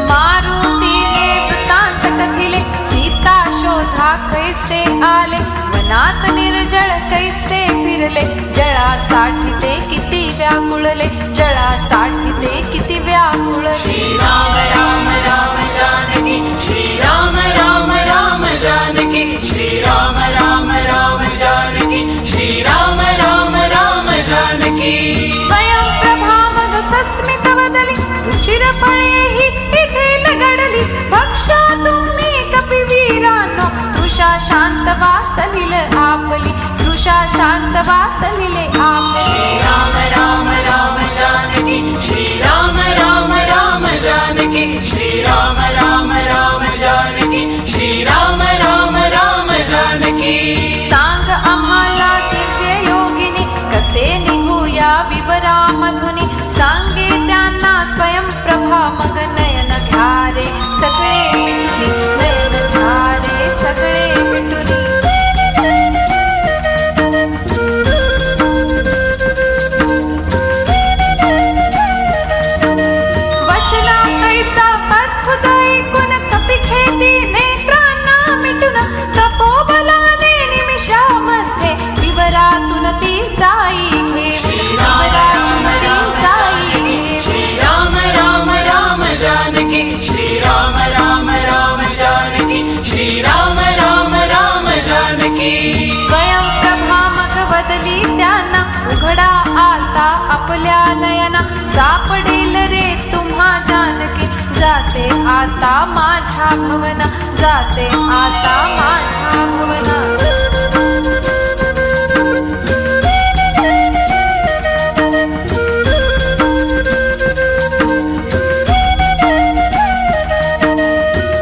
मारुतीने वृत्तांत कथिले, सीता शोधा कैसे आले, वनात निर्जळ कैसे फिरले, जळासाठी ते किती व्याकुळले, जळासाठी ते किती व्याकुळले. श्री राम राम राम जानकी, श्री राम राम राम जानकी, श्री राम राम राम जानकी, श्री राम राम राम जानकी. स्वयं प्रभा मग सस्मित वदली, रुचिर फळेही इथे लगडली, भक्षा तुम्ही कपिवीरांनो, तृषा शांत वासलिल आपली, तृषा शांत वासलिले आपली. श्री राम राम राम जानकी, श्री राम राम राम जानकी, श्री राम राम राम जानकी, श्री राम राम राम जानकी. सांग आम्हाला दिव्य योगिनी, कसे निघूया विवरामधुनी, सांगे त्यांना स्वयं प्रभा मग नयन घ्यारे सगळे मिटुनी, नयन घ्यारे सगळे मिटुनी. वचना कैसा पद्भुत ऐकून, कपी खेती नेत्रांना मिटून, तपोबलाने निमिषामध्ये विवरातून ती जाई घेऊन, श्री राम राम राम जानकी, श्री राम राम राम जानकी, श्री राम राम राम जानकी, श्री राम राम राम जानकी. स्वयं प्रभा मग बदली त्यांना, उघडा आता आपल्या नयना, सापडेल रे तुम्हा जानकी, जाते आता माझ्या भवना, जाते आता माझ्या भवना.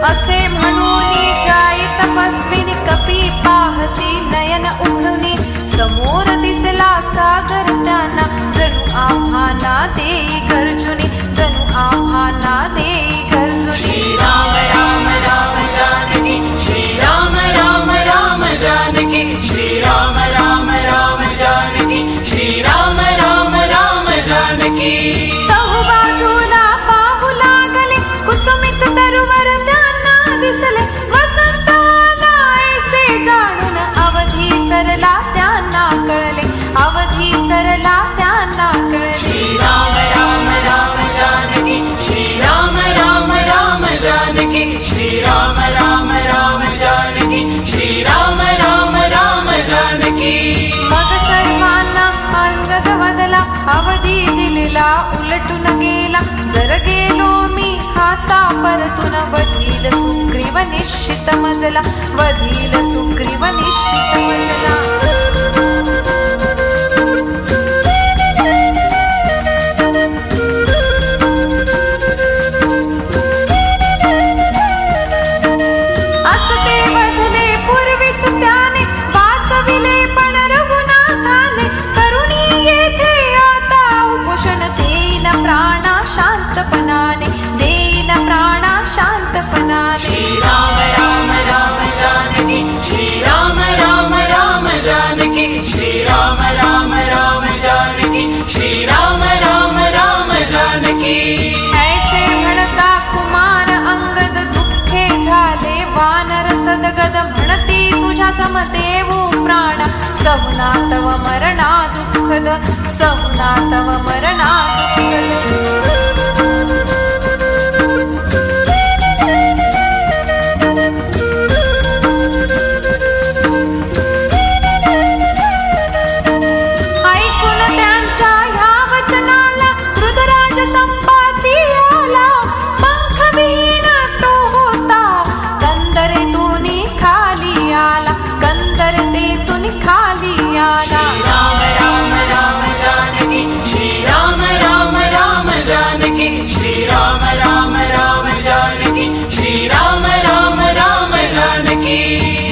असे म्हणून जाई तपस्विनी, कपी पाहती नयन उघडुनी, समोर दिसला सागर त्यांना, जणू आम्हाना देई गर्जुनी, जणू आम्हाना देई गर्जुनी. श्री राम राम राम जानकी, श्री राम राम राम जानकी, श्री राम राम राम जानकी, श्री राम राम राम जानकी. चहूबाजूला पाहू लागले, कुसुमित तरुवर त्यांना दिसले, वसंत आला ऐसे जाणून, अवधी सरला त्यांना कळले, अवधी सरला त्यांना कळले. श्री राम राम राम जानकी, श्री राम राम राम जानकी, श्री राम राम राम जानकी, श्री राम राम राम जानकी. मग सर्वांना अंगद वदला, अवधी दिलेला उलटून गेला, जर गेलो मी हाता परतून, बधील सुग्रीव निश्चित निश्चित मजला वधील सुग्रीव निश्चित मजला शांतपणाने देईन प्राणा शांतपणाने श्री राम राम राम जानकी श्री राम राम राम जानकी श्री राम राम राम जानकी श्री राम राम राम जानकी ऐसे म्हणता कुमार अंगद दुःखे झाले वानर सदगद म्हणती तुझ्या समदेवो प्राणा सहुना तव मरणा दुःखद सहुना तव मरणा दुःखद श्री राम राम राम जानकी श्री राम राम राम जानकी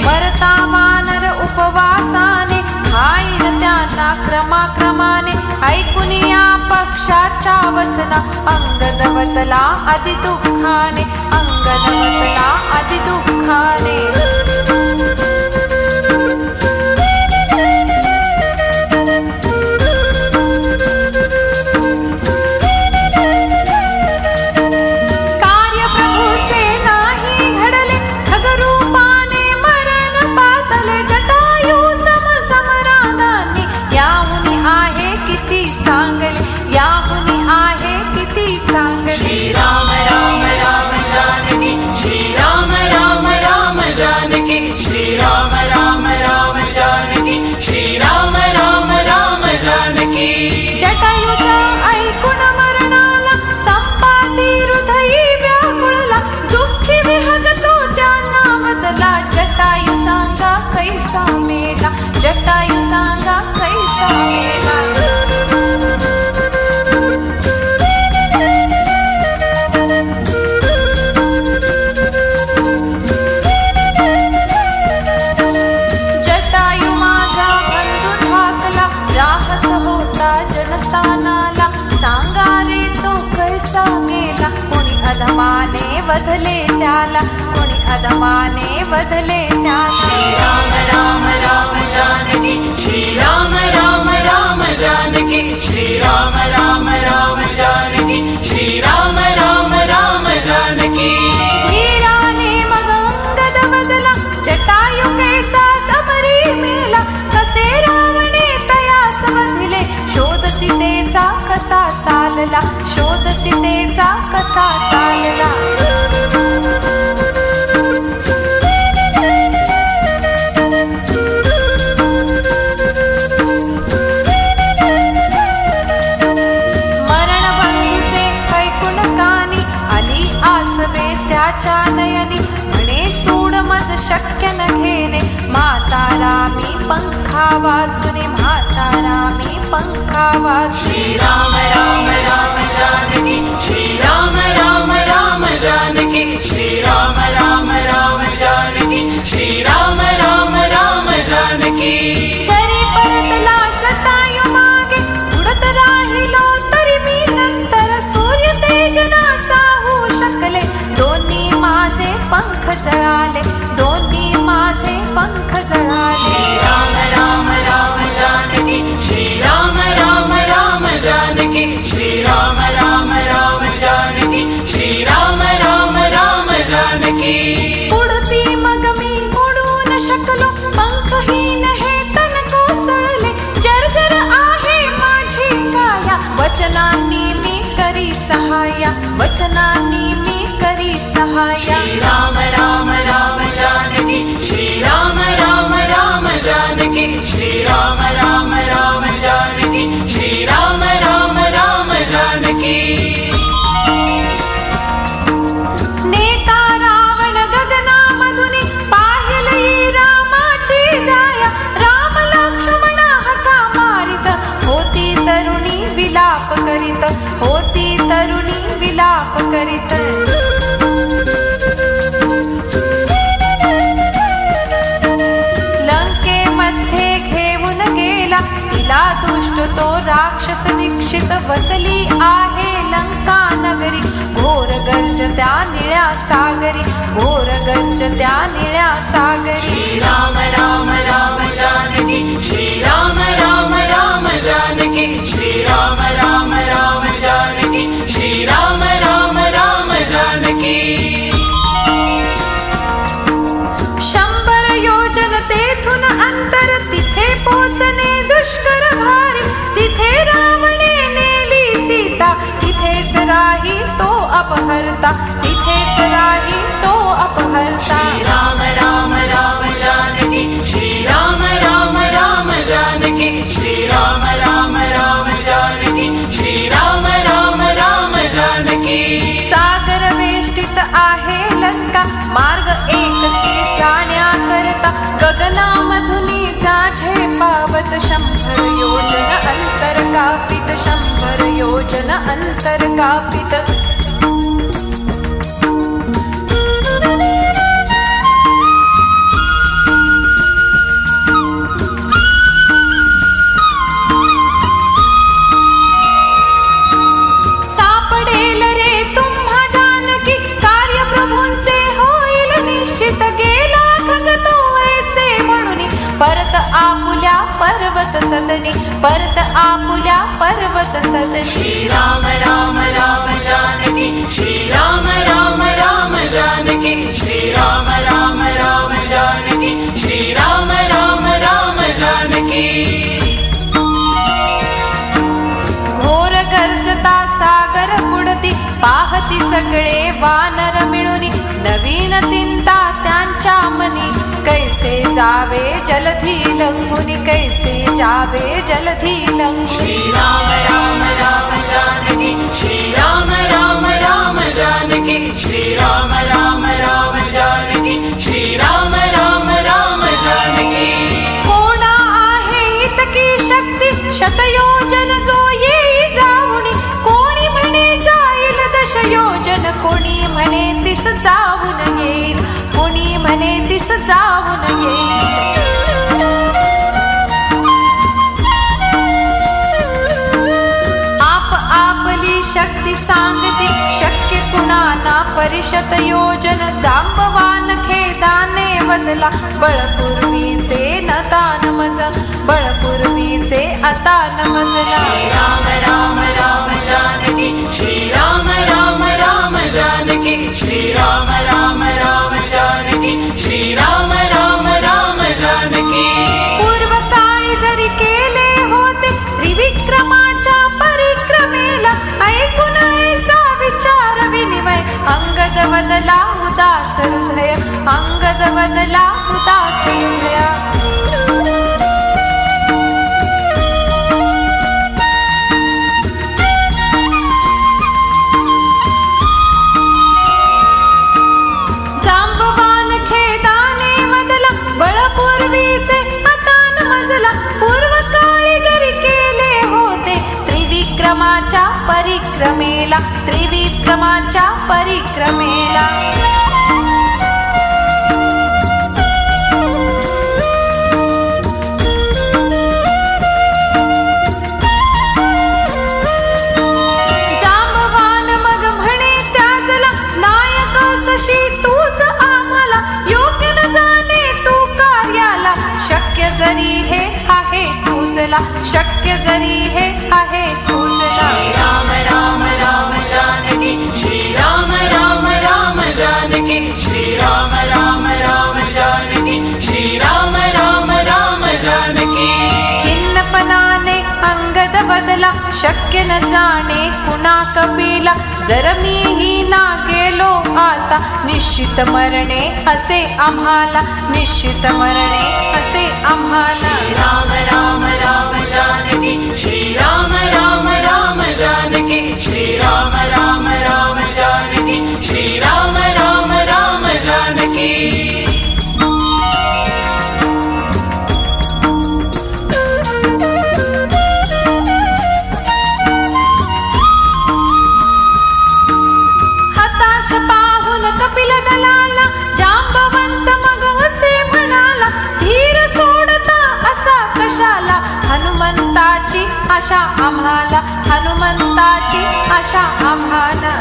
मरता वानर उपवासाने खाईन त्यांना क्रमाक्रमाने ऐकून या पक्षाच्या वचना अंगदवतला अति दुःखाने अंगदवतला अति दुःखाने श्री राम राम राम जानकी श्री राम राम राम जानकी श्री राम राम राम जानकी श्री राम राम राम जानकी जटायूचा ऐकून मरणाला संपाती हृदयी व्याकुळला दुःखी विहगतो त्यांना वदला जटायू सांगा कैसा मेला जटायू सांगा कैसा मेला जनस्थानाला सांगा रे तो कैसा मेला कोणी अधमाने वधले त्याला कोणी अधमाने वधले त्याला श्री राम राम राम जानकी श्री राम राम राम जानकी श्री राम राम राम जानकी श्री राम राम राम जानकी धीराने मग अंगद वदला जटायू कैसा समरी मेला कसे रावणे तयास वधिले शोध सीतेचा कसा चालला शोध सीतेचा कसा चालला मरण बंधूचे ऐकून कानी आली आसवे त्याच्या नयनी म्हणे सूड मज शक्य न घेणे माता रामी पंखा वाचुने माता रामी पंखा वाचुने श्री राम राम राम जानकी श्री राम राम राम जानकी श्री राम राम राम जानकी श्री राम राम राम जानकी जरी परतला जटायू मागे उडत राहिलो तरी मी नंतर सूर्य तेज नासा होऊ शकले दोन्ही माझे पंख जळाले दोन्ही माझे पंख जळाले श्री राम राम राम जानकी श्री राम राम राम जानकी श्री राम राम राम जानकी श्री राम राम राम जानकी उडती मग मी उडू न शकलो पंखहीन हे तन कोसळले जर्जर आहे माझी काया वचनांनी मी करी सहाय्या वचनांनी मी करी सहाय्या श्री राम राम राम जानकी श्री राम राम राम जानकी श्री राम राम राम जानकी श्री राम राम राम जानकी नेता रावण गगनामधुनी होती तरुणी विलाप करीत. लंकेमध्ये घेऊन गेला तिला दुष्ट तो राक्षस निक्षित. वसली आहे लंका नगरी घोर गर्ज त्या निळ्या सागरी. घोर गर्ज त्या निळ्या सागरी. श्रीराम राम राम जानकी श्रीराम राम राम जानकी श्रीराम राम राम जानकी श्रीराम राम राम जानकी. 100 योजन तेथून अंतर तिथे पोचणे दुष्कर भारी. तिथे रावणे नेली सीता तिथेच राही तो अपहरता. तिथेच राही तो अपहरता. श्रीराम राम राम जानकी श्रीराम राम राम जानकी श्रीराम राम राम जानकी श्रीराम राम राम जानकी. सागर वेष्टित आहे लंका मार्ग एकची जाण्याकरता. गगनामधुनी जाझे पावत 100 योजन अंतर कापित. 100 योजन अंतर कापित. सापडेल रे तुम्हा जानकी कार्य प्रभूंचे होईल निश्चित. गेला खग तो ऐसे म्हणून परत आपुल्या पर्वत सदनी. परत आपुल्या पर्वत सदनी. श्रीराम राम राम जानकी श्रीराम राम राम जानकी श्रीराम राम राम जानकी श्रीराम राम राम जानकी. घोर गर्जता सागर बुडती पाहती सगळे वानर मिळून. नवीन चिंता त्यांच्या मनी कैसे जावे जलधी लंघुनी. कैसे जावे जलधी लंघुनी. श्रीराम राम राम जानकी श्रीराम राम राम जानकी श्रीराम राम राम जानकी श्रीराम राम राम जानकी. कोणा आहे इतकी शक्ती शतयोजन जो येई जाऊनी. कोणी म्हणे जाईल 10 योजन कोणी म्हणे 30 जाऊन येईल. कोणी म्हणे 30 जाऊन येईल. आप आपली शक्ती सांगते शक्य कुणाला परिशत योजन. जांबवान खेदाने बदला बळपूर्वीचे नतान मज. बळपूर्वीचे आता नमजला. श्रीराम राम राम जानकी श्रीराम राम राम जानकी श्रीराम राम राम जानकी श्रीराम राम राम जानकी. पूर्व काळी जरी केले होते त्रिविक्रमाच्या परिक्रमेला. ऐकून ऐसा विचार विनिमय अंगद बदला उदास हृदय. अंगद बदला उदास हृदय. जांबवान खेदाने बदला बळपूर्वीचे आता नमजला. पूर्व काळी जरी केले होते त्रिविक्रमाच्या परिक्रमेला. त्रिविक्रमाच्या परिक्रमेला. जांबवान मग म्हणे त्याजला नायक सशी तूच आम्हाला. योग्य न जाणे तू कार्याला. शक्य जरी हे आहे तुझला. शक्य जरी हे आहे तुझला. श्रीराम राम राम जानकी श्रीराम राम राम जानकी श्रीराम राम राम जानकी श्रीराम राम राम जानकी. खिन्नपणाने अंगद बदला शक्य न जाणे कुणा कपिला. जर मीही ना गेलो आता निश्चित मरणे असे आम्हाला. निश्चित मरणे असे आम्हाला. श्रीराम राम राम जानकी श्रीराम राम राम जानकी श्रीराम राम राम जानकी श्रीराम राम राम जानकी. आशा आम्हाला, हनुमंताची आशा आम्हाला.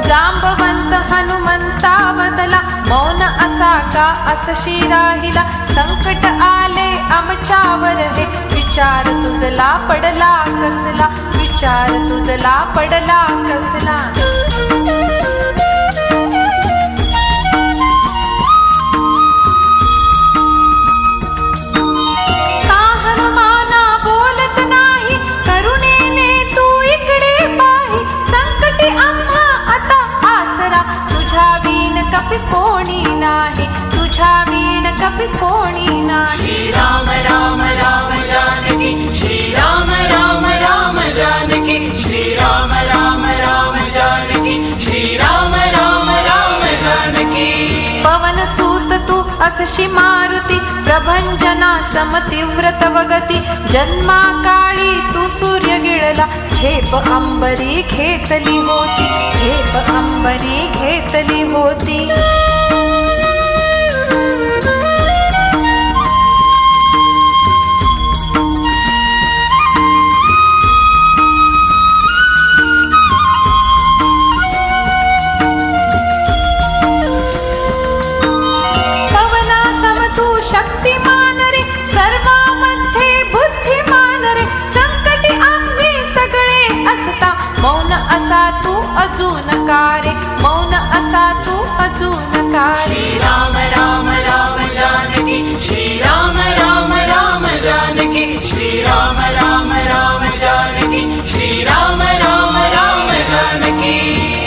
जांबवंत हनुमंता बदला, मौन असा का असशी राहिला. संकट आले आमच्यावर हे, विचार तुझला पडला कसला, विचार तुझला पडला कसला. का हनुमाना बोलत नाही, करुणेने तू इकडे पाही. संकटी आम्हा आता आसरा, तुझ्या वीण कपी कोणी नाही, तुझ्या वीण कपी कोणी नाही. श्रीराम राम राम जानकी, श्रीराम राम राम जानकी, श्रीराम राम राम जानकी, श्रीराम राम राम जानकी. पवन सूत तू असशी मारुती, प्रभंजना समतीव्र तव गती. जन्मा काळी तू सूर्य गिळला, झेप अंबरी घेतली होती, झेप अंबरी घेतली होती. शक्तिमान रे, सर्वामध्ये बुद्धिमान रे. संकटी आम्ही सगळे असता, मौन असा तू अजून का रे, मौन असा तू अजून का रे. श्रीराम राम राम जानकी, श्रीराम राम राम जानकी, श्रीराम राम राम जानकी, श्रीराम राम राम जानकी.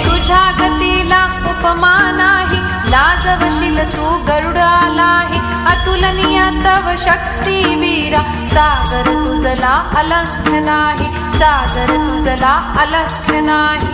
तुझ्या गतीला उपमा नाही, लाजवशील तू गरुडालाही. अतुलनीय तव शक्ती वीरा, सागर तुझला अलंघ्य नाही, सागर तुझला अलंघ्य नाही.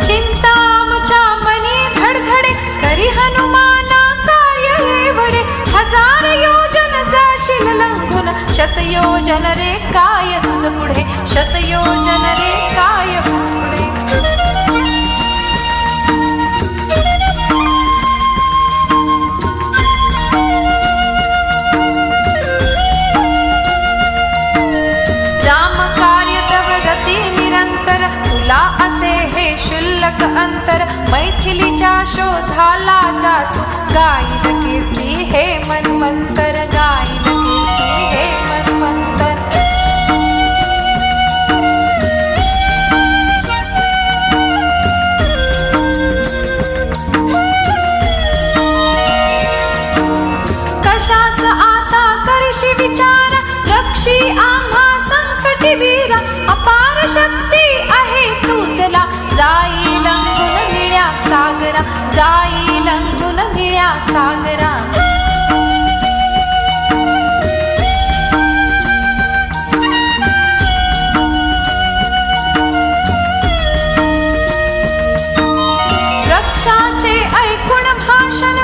चिंता आमच्या मनी धडधडे, करी हनुमाना कार्य एवढे. हजार योजन जाशील लंघून, शतयोजन रे काय तुझ पुढे, शतयोजन रे काय पुढे. राम कार्य तव रती निरंतर, तुला असे हे शुल्लक अंतर. मैथिलीच्या शोधाला जातो, गाईल कीर्ती हे मन्वंतर, गाईल कीर्ती हे मन्वंतर. कशास आता करशी विचार, रक्षी आम्हा संकटी वीरा. अपार शक्ती आहे तुझला, जाई लंघून निळ्या सागरा, जाई लंघून निळ्या सागरा. रक्षाचे ऐकून भाषण,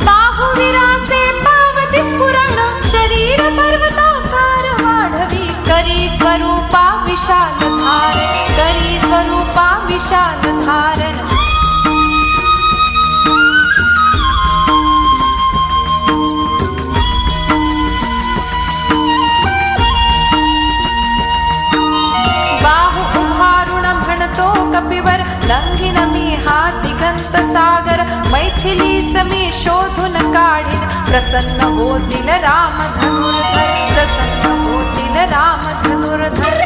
बाहुवीराचे पावती स्फुरण. शरीर पर्वताकार वाढवी, करी स्वरूपा विशाल धारण, करी स्वरूपा विशाल धारण. बाहु उभारून म्हणतो कपिवर, लंघिन मी हा दिगंत सागर. मैथिली समी शोधून काढीन, प्रसन्न होतील राम धनुर्धर, प्रसन्न होतील राम धनुर्धर.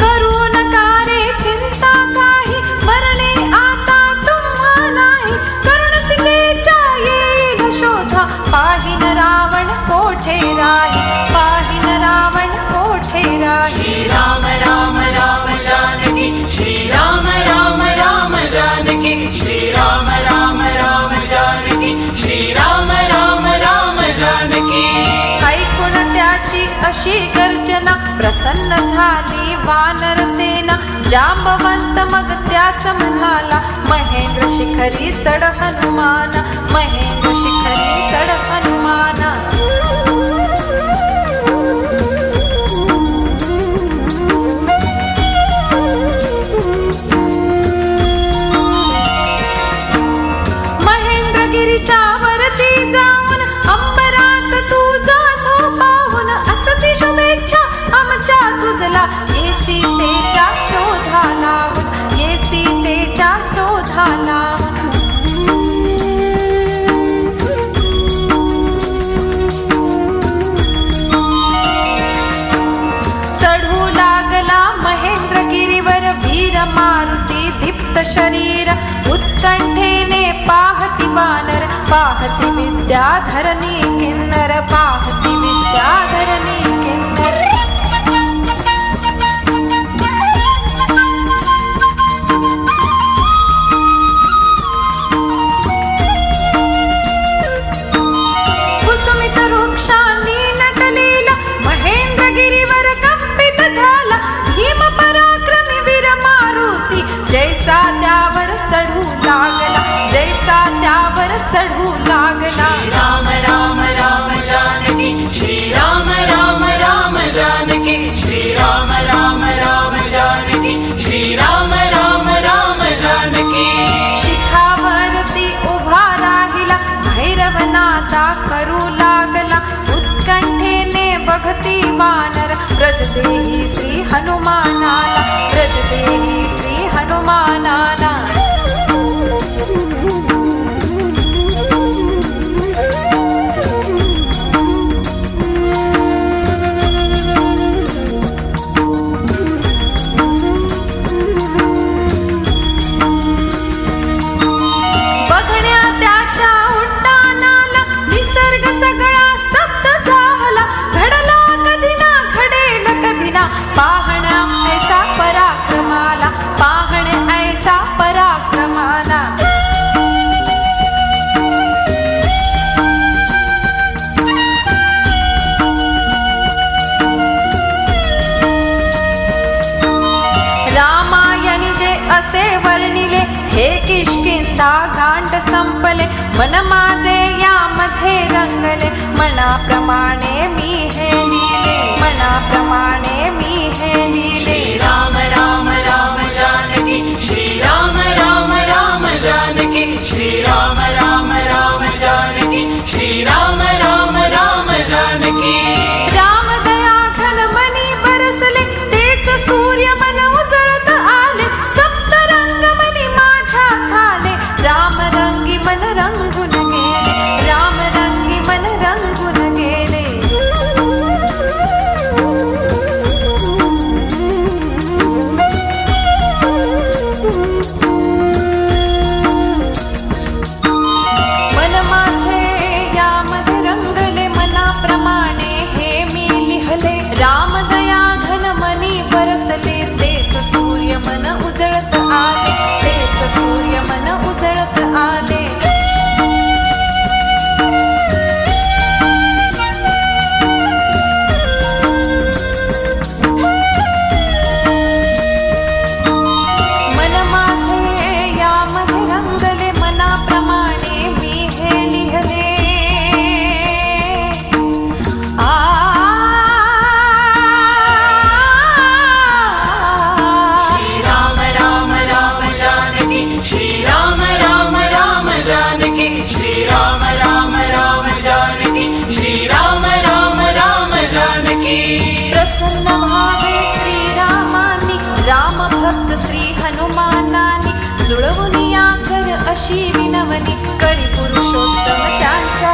करू नका रे चिंता काही, मरणे आता तुम्हा नाही. करुण सीतेच्या येईल शोधा, पाहिन रावण कोठे राही, पाहिन रावण कोठे राही. श्रीराम राम राम जानकी, श्रीराम राम राम जानकी. अशी गर्जना, प्रसन्न झाली वानर सेना. जांबवंत मग त्यास म्हणाला, महेंद्र शिखरी चढ हनुमाना, महेंद्र शिखरी चढ हनुमाना. महेंद्रगिरीच्या वरती जाऊन अंबरात तुझा पाहून, असती शुभेच्छा आमच्या तुझला. ये सीतेच्या शोधा लावून, ये सीतेच्या शोधा लावून. चढू लागला महेंद्रगिरीवर वीर मारुती दीप्त शरीर. उत्कंठेने पाहती वानर, पाहती विद्याधरणी किन्नर, पाहती विद्याधरणी किन्नर. कुसुमित वृक्षांनी नटलेला महेंद्रगिरीवर कंपित झाला. भीम पराक्रमी वीर मारुती, जैसा त्यावर चढू लागला, जैसा त्यावर चढू लागला. राम राम राम जानकी, श्री राम राम राम जानकी, श्री राम राम राम जानकी, श्री राम राम राम जानकी. शिखावरती उभा राहिला, भैरवनाथा करू लागला. उत्कंठेने बघती वानर, व्रज देही श्री हनुमानाला, व्रज देही श्री हनुमानाला. बघण्या त्याच्या उड्डाणाला निसर्ग सगळा स्तब्ध झाला. घडला कधी ना घडेल कधी ना, पाहण्या ऐसा पराक्रमाला, पाहणे ऐसा पराक्रमाला. रामायणी जे असे वर्णिले, हे किष्किंधा गांड संपले. मन माझे यामध्ये रंगले, मनाप्रमाणे मी हे लिहिले, मनाप्रमाणे मी हे लिहिले. श्री राम राम राम जानकी, श्री राम राम राम जानकी, श्री राम राम राम जानकी, श्री राम राम राम जानकी. राम दया घन मनी बरसले, तेच सूर्य मन उजळत आले. सप्तरंग मनी माझ्या झाले, राम रंगी मन रंगून गेले, राम रंगी मन रंगून गेले. मन माझे यामध्ये रंगले, मनाप्रमाणे हे मी लिहले. राम दया घन मनी बरसले, तेच सूर्य मन उजळत आले, तेच सूर्य मन उजळत आले. मन माझे यामध्ये रंगले, मनाप्रमाणे मी हे लिहले. श्री राम राम राम जानकी, श्री राम राम राम जानकी, श्री राम राम राम जानकी, श्री राम राम राम जानकी. प्रसन्न व्हावे श्रीरामानी, राम भक्त श्री हनुमानानी. जुळवून या कर अशी विनवणी, करी पुरुषोत्तम त्यांच्या